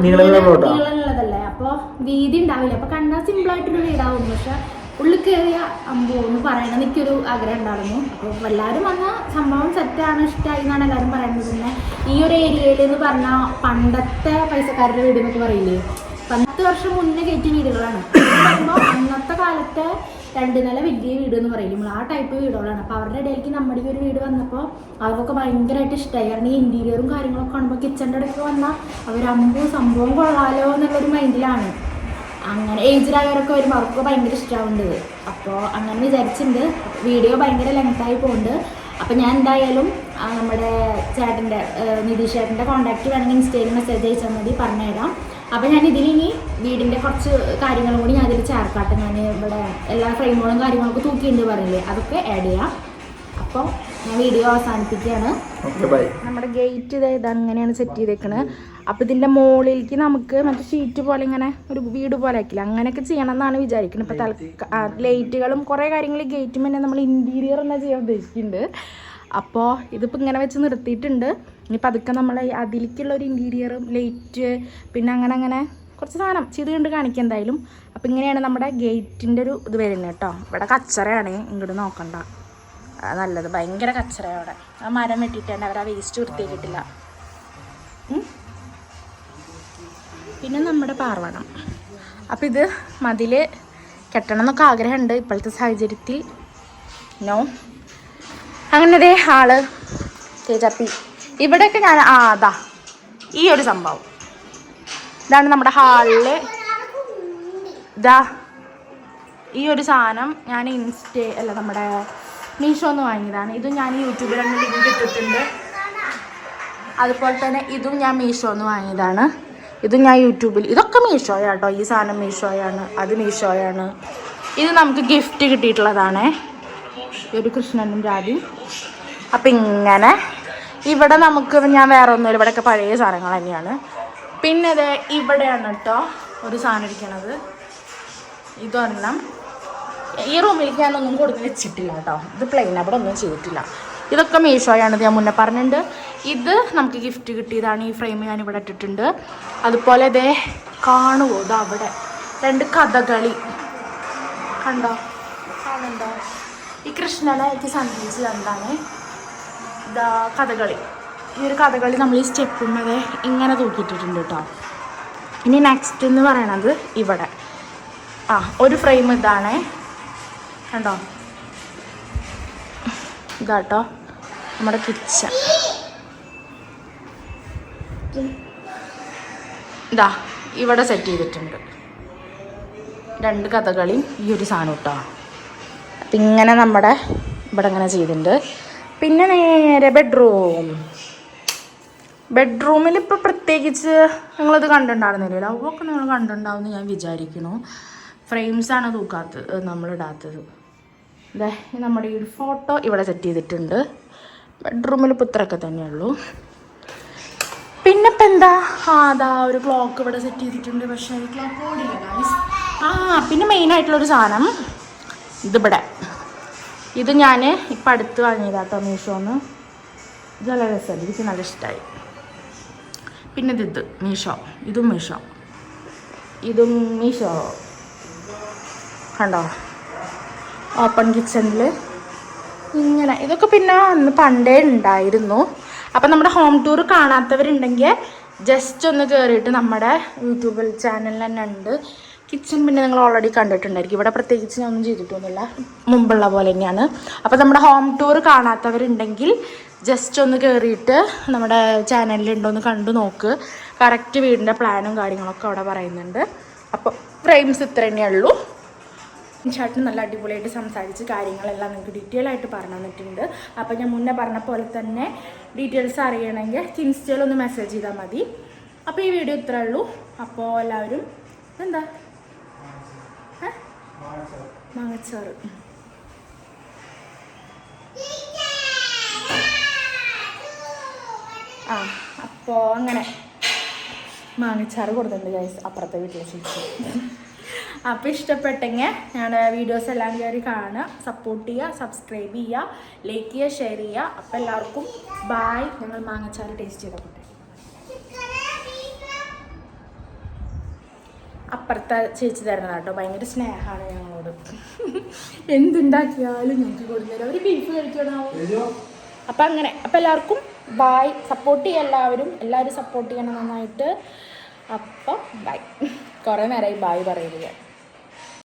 നീളമുള്ളതല്ലേ, അപ്പൊ വീതി ഉണ്ടാവില്ല. അപ്പൊ കണ്ടാൽ സിമ്പിൾ ആയിട്ടൊരു വീടാവും. പക്ഷെ ഉള്ളിൽ കയറിയ അമ്പോ എന്ന് പറയണമെന്ന് എനിക്കൊരു ആഗ്രഹം ഉണ്ടായിരുന്നു. അപ്പോൾ എല്ലാവരും വന്ന സംഭവം സെറ്റാണ്, ഇഷ്ടമായി എന്നാണ് എല്ലാവരും പറയുന്നത്. പിന്നെ ഈ ഒരു ഏരിയയിൽ എന്ന് പറഞ്ഞാൽ പണ്ടത്തെ പൈസക്കാരുടെ വീട് എന്നൊക്കെ പറയില്ലേ, 10 വർഷം മുന്നേ കയറ്റിയ വീടുകളാണ്. അപ്പോൾ അന്നത്തെ കാലത്തെ 2 നില വലിയ വീട് എന്ന് പറയും, ആ ടൈപ്പ് വീടുകളാണ്. അപ്പോൾ അവരുടെ ഇടയിലേക്ക് നമ്മുടെ ഒരു വീട് വന്നപ്പോൾ അവർക്കൊക്കെ ഭയങ്കരമായിട്ട് ഇഷ്ടമായി. കാരണം ഈ ഇൻറ്റീരിയറും കാര്യങ്ങളൊക്കെ കാണുമ്പോൾ കിച്ചൻ്റെ ഇടയ്ക്ക് വന്നാൽ അവരമ്പോ സംഭവം കൊള്ളാലോ എന്നുള്ളൊരു മൈൻഡിലാണ്. അങ്ങനെ ഏജിലായവരൊക്കെ വരുമ്പോൾ അവർക്ക് ഭയങ്കര ഇഷ്ടമാവുന്നത്. അപ്പോൾ അങ്ങനെ വിചാരിച്ചിട്ടുണ്ട്. വീഡിയോ ഭയങ്കര ലെങ്തായി പോകുന്നുണ്ട്. അപ്പോൾ ഞാൻ എന്തായാലും നമ്മുടെ ചേട്ടൻ്റെ നിതീഷ് ചേട്ടൻ്റെ കോൺടാക്റ്റ് വേണമെങ്കിൽ ഇൻസ്റ്റയിൽ മെസ്സേജ് അയച്ചാൽ മതി, പറഞ്ഞുതരാം. അപ്പോൾ ഞാൻ ഇതിലിനി വീടിൻ്റെ കുറച്ച് കാര്യങ്ങളും കൂടി ഞാൻ അതിൽ ചേർക്കാട്ടെ. ഞാൻ ഇവിടെ എല്ലാ ഫ്രെയിമുകളും കാര്യങ്ങളൊക്കെ തൂക്കിയിട്ടുണ്ട് പറയില്ലേ, അതൊക്കെ ആഡ് ചെയ്യാം. അപ്പോൾ ഞാൻ വീഡിയോ അവസാനിപ്പിക്കുകയാണ്. നമ്മുടെ ഗേറ്റ് ഇതാണ് ഇങ്ങനെയാണ് സെറ്റ് ചെയ്തേക്കുന്നത്. അപ്പോൾ ഇതിൻ്റെ മുകളിലേക്ക് നമുക്ക് മറ്റേ ഷീറ്റ് പോലെ ഇങ്ങനെ ഒരു വീട് പോലെ ആക്കില്ല, അങ്ങനെയൊക്കെ ചെയ്യണം എന്നാണ് വിചാരിക്കുന്നത്. ഇപ്പോൾ ലൈറ്റുകളും കുറേ കാര്യങ്ങൾ ഗേറ്റും തന്നെ നമ്മൾ ഇൻറ്റീരിയർ എന്നാ ചെയ്യാൻ ഉദ്ദേശിക്കുന്നുണ്ട്. അപ്പോൾ ഇതിപ്പോൾ ഇങ്ങനെ വെച്ച് നിർത്തിയിട്ടുണ്ട്. ഇനിയിപ്പോൾ അതൊക്കെ നമ്മൾ അതിലേക്കുള്ള ഒരു ഇൻറ്റീരിയറും ലൈറ്റ് പിന്നെ അങ്ങനെ കുറച്ച് സാധനം ചെയ്ത് കണ്ട് കാണിക്കുക എന്തായാലും. അപ്പോൾ ഇങ്ങനെയാണ് നമ്മുടെ ഗേറ്റിൻ്റെ ഒരു ഇത് വരുന്നത് കേട്ടോ. ഇവിടെ കച്ചറയാണ്, ഇങ്ങോട്ട് നോക്കണ്ട, നല്ലത് ഭയങ്കര കച്ചറയാണ് അവിടെ. ആ മരം വെട്ടിയിട്ടുണ്ട്, അവർ ആ വേസ്റ്റ് വൃത്തിയാക്കിയിട്ടില്ല. പിന്നെ നമ്മുടെ പാർവണം. അപ്പോൾ ഇത് മതിൽ കെട്ടണം എന്നൊക്കെ ആഗ്രഹമുണ്ട്, ഇപ്പോഴത്തെ സാഹചര്യത്തിൽ നോ. അങ്ങനത്തെ ആള് തേജാപ്പി ഇവിടെയൊക്കെ ഞാൻ അതാ ഈ ഒരു സംഭവം ഇതാണ് നമ്മുടെ ഹാളില്. ഇതാ ഈ ഒരു സാധനം ഞാൻ നമ്മുടെ മീഷോന്ന് വാങ്ങിയതാണ്. ഇതും ഞാൻ യൂട്യൂബിൽ തന്നെ ലിങ്ക് ഇട്ടിട്ടുണ്ട്. അതുപോലെ തന്നെ ഇതും ഞാൻ മീഷോന്ന് വാങ്ങിയതാണ്. ഇതും ഞാൻ യൂട്യൂബിൽ, ഇതൊക്കെ മീഷോയാട്ടോ. ഈ സാധനം മീഷോയാണ്, അത് മീഷോയാണ്. ഇത് നമുക്ക് ഗിഫ്റ്റ് കിട്ടിയിട്ടുള്ളതാണ്, ഒരു കൃഷ്ണനും രാധയും. അപ്പം ഇങ്ങനെ ഇവിടെ നമുക്ക് ഞാൻ വേറെ ഒന്നുമില്ല, ഇവിടെയൊക്കെ പഴയ സാധനങ്ങൾ തന്നെയാണ്. പിന്നെ ഇത് ഇവിടെയാണ് കേട്ടോ ഒരു സാധനം ഇരിക്കണത്. ഇതൊരെണ്ണം ഈ റൂമിലേക്ക് ഞാനൊന്നും കൊടുത്ത് വെച്ചിട്ടില്ല കേട്ടോ, ഇത് പ്ലെയിൻ, അവിടെ ഒന്നും ചെയ്തിട്ടില്ല. ഇതൊക്കെ മീഷോയാണിത്, ഞാൻ മുന്നേ പറഞ്ഞിട്ടുണ്ട്. ഇത് നമുക്ക് ഗിഫ്റ്റ് കിട്ടിയതാണ്. ഈ ഫ്രെയിം ഞാനിവിടെ ഇട്ടിട്ടുണ്ട്. അതുപോലെ ഇതേ കാണുമോ, ഇത് അവിടെ 2 കഥകളി കണ്ടോ, കാണുന്നുണ്ടോ? ഈ കൃഷ്ണനെ എനിക്ക് സന്ദേശിച്ചത് എന്താണ്, ഇതാ കഥകളി. ഈ ഒരു കഥകളി നമ്മൾ ഈ സ്റ്റെപ്പുമ്മതെ ഇങ്ങനെ തൂക്കിയിട്ടിട്ടുണ്ട് കേട്ടോ. ഇനി നെക്സ്റ്റ് എന്ന് പറയണത് ഇവിടെ ഒരു ഫ്രെയിം ഇതാണ് കണ്ടോ, ഇതാട്ടോ നമ്മുടെ കിച്ചൺ. ഇതാ ഇവിടെ സെറ്റ് ചെയ്തിട്ടുണ്ട് 2 കഥകളിയും ഈ ഒരു സാധനം കേട്ടോ. അപ്പം ഇങ്ങനെ നമ്മുടെ ഇവിടെ ഇങ്ങനെ ചെയ്തിട്ടുണ്ട്. പിന്നെ നേരെ ബെഡ്റൂം. ബെഡ്റൂമിൽ ഇപ്പോൾ പ്രത്യേകിച്ച് നിങ്ങളിത് കണ്ടിട്ടുണ്ടായിരുന്നില്ല, അവൊക്കെ നിങ്ങൾ കണ്ടിട്ടുണ്ടാവുമെന്ന് ഞാൻ വിചാരിക്കുന്നു. ഫ്രെയിംസാണ് തൂക്കാത്തത്, നമ്മളിടാത്തത്. അതെ, നമ്മുടെ ഈ ഒരു ഫോട്ടോ ഇവിടെ സെറ്റ് ചെയ്തിട്ടുണ്ട്. ബെഡ്റൂമിൽ ഇപ്പോൾ ഇത്രയൊക്കെ തന്നെയുള്ളൂ. പിന്നെ ഇപ്പം എന്താ, അതാ ഒരു ക്ലോക്ക് ഇവിടെ സെറ്റ് ചെയ്തിട്ടുണ്ട്. പക്ഷേ ഈ ക്ലോക്ക് ഓടില്ല ഗൈസ്. പിന്നെ മെയിനായിട്ടുള്ളൊരു സാധനം ഇതിവിടെ, ഇത് ഞാൻ ഇപ്പം അടുത്ത് വാങ്ങിയതാട്ടോ മീഷോന്ന്. ഇത് നല്ല രസമല്ല, എനിക്ക് നല്ല ഇഷ്ടമായി. പിന്നെ ഇത് മീഷോ, ഇതും മീഷോ കണ്ടോ, ഓപ്പൺ കിച്ചണിൽ ഇങ്ങനെ. ഇതൊക്കെ പിന്നെ അന്ന് പണ്ടേ ഉണ്ടായിരുന്നു. അപ്പം നമ്മുടെ ഹോം ടൂർ കാണാത്തവരുണ്ടെങ്കിൽ ജസ്റ്റ് ഒന്ന് കയറിയിട്ട് നമ്മുടെ യൂട്യൂബിൽ ചാനലിൽ തന്നെ ഉണ്ട്. കിച്ചൺ പിന്നെ നിങ്ങൾ ഓൾറെഡി കണ്ടിട്ടുണ്ടായിരിക്കും. ഇവിടെ പ്രത്യേകിച്ച് ഞാൻ ഒന്നും ചെയ്തിട്ടൊന്നുമില്ല, മുമ്പുള്ള പോലെ തന്നെയാണ്. അപ്പോൾ നമ്മുടെ ഹോം ടൂർ കാണാത്തവരുണ്ടെങ്കിൽ ജസ്റ്റ് ഒന്ന് കയറിയിട്ട് നമ്മുടെ ചാനലിലുണ്ടോയെന്ന് കണ്ടു നോക്ക്. കറക്റ്റ് വീടിൻ്റെ പ്ലാനും കാര്യങ്ങളൊക്കെ അവിടെ പറയുന്നുണ്ട്. അപ്പോൾ ഫ്രെയിംസ് ഇത്ര തന്നെയുള്ളൂ. ചേട്ടൻ നല്ല അടിപൊളിയായിട്ട് സംസാരിച്ച് കാര്യങ്ങളെല്ലാം നിങ്ങൾക്ക് ഡീറ്റെയിൽ ആയിട്ട് പറഞ്ഞു തന്നിട്ടുണ്ട്. അപ്പോൾ ഞാൻ മുന്നേ പറഞ്ഞ പോലെ തന്നെ ഡീറ്റെയിൽസ് അറിയണമെങ്കിൽ ഇൻസ്റ്റയിലൊന്ന് മെസ്സേജ് ചെയ്താൽ മതി. അപ്പോൾ ഈ വീഡിയോ ഇത്രേ ഉള്ളൂ. അപ്പോൾ എല്ലാവരും എന്താ മാങ്ങച്ചാറ് അപ്പോൾ അങ്ങനെ മാങ്ങച്ചാറ് കൊടുത്തിട്ടുണ്ട് ഗൈസ്, അപ്പുറത്തെ വീട്ടിലെ ചേച്ചി. അപ്പോൾ ഇഷ്ടപ്പെട്ടെങ്കിൽ ഞങ്ങളുടെ വീഡിയോസ് എല്ലാം കയറി കാണുക, സപ്പോർട്ട് ചെയ്യുക, സബ്സ്ക്രൈബ് ചെയ്യുക, ലൈക്ക് ചെയ്യുക, ഷെയർ ചെയ്യുക. അപ്പോൾ എല്ലാവർക്കും ബായ്. ഞങ്ങൾ മാങ്ങച്ചാറ് ടേസ്റ്റ് ചെയ്തോട്ടെ. അപ്പുറത്തെ ചേച്ചി തരുന്നത് കേട്ടോ, ഭയങ്കര സ്നേഹമാണ് ഞങ്ങളോട്. എന്തുണ്ടാക്കിയാലും ഞങ്ങൾക്ക് കൊടുത്തരും. അവർ ബീഫ് കഴിക്കണോ. അപ്പം അങ്ങനെ. അപ്പം എല്ലാവർക്കും ബായ്. സപ്പോർട്ട് ചെയ്യുക എല്ലാവരും സപ്പോർട്ട് ചെയ്യണം നന്നായിട്ട്. അപ്പോൾ ബൈ. കുറേ നേരമായി ബായ് പറയുന്നത്.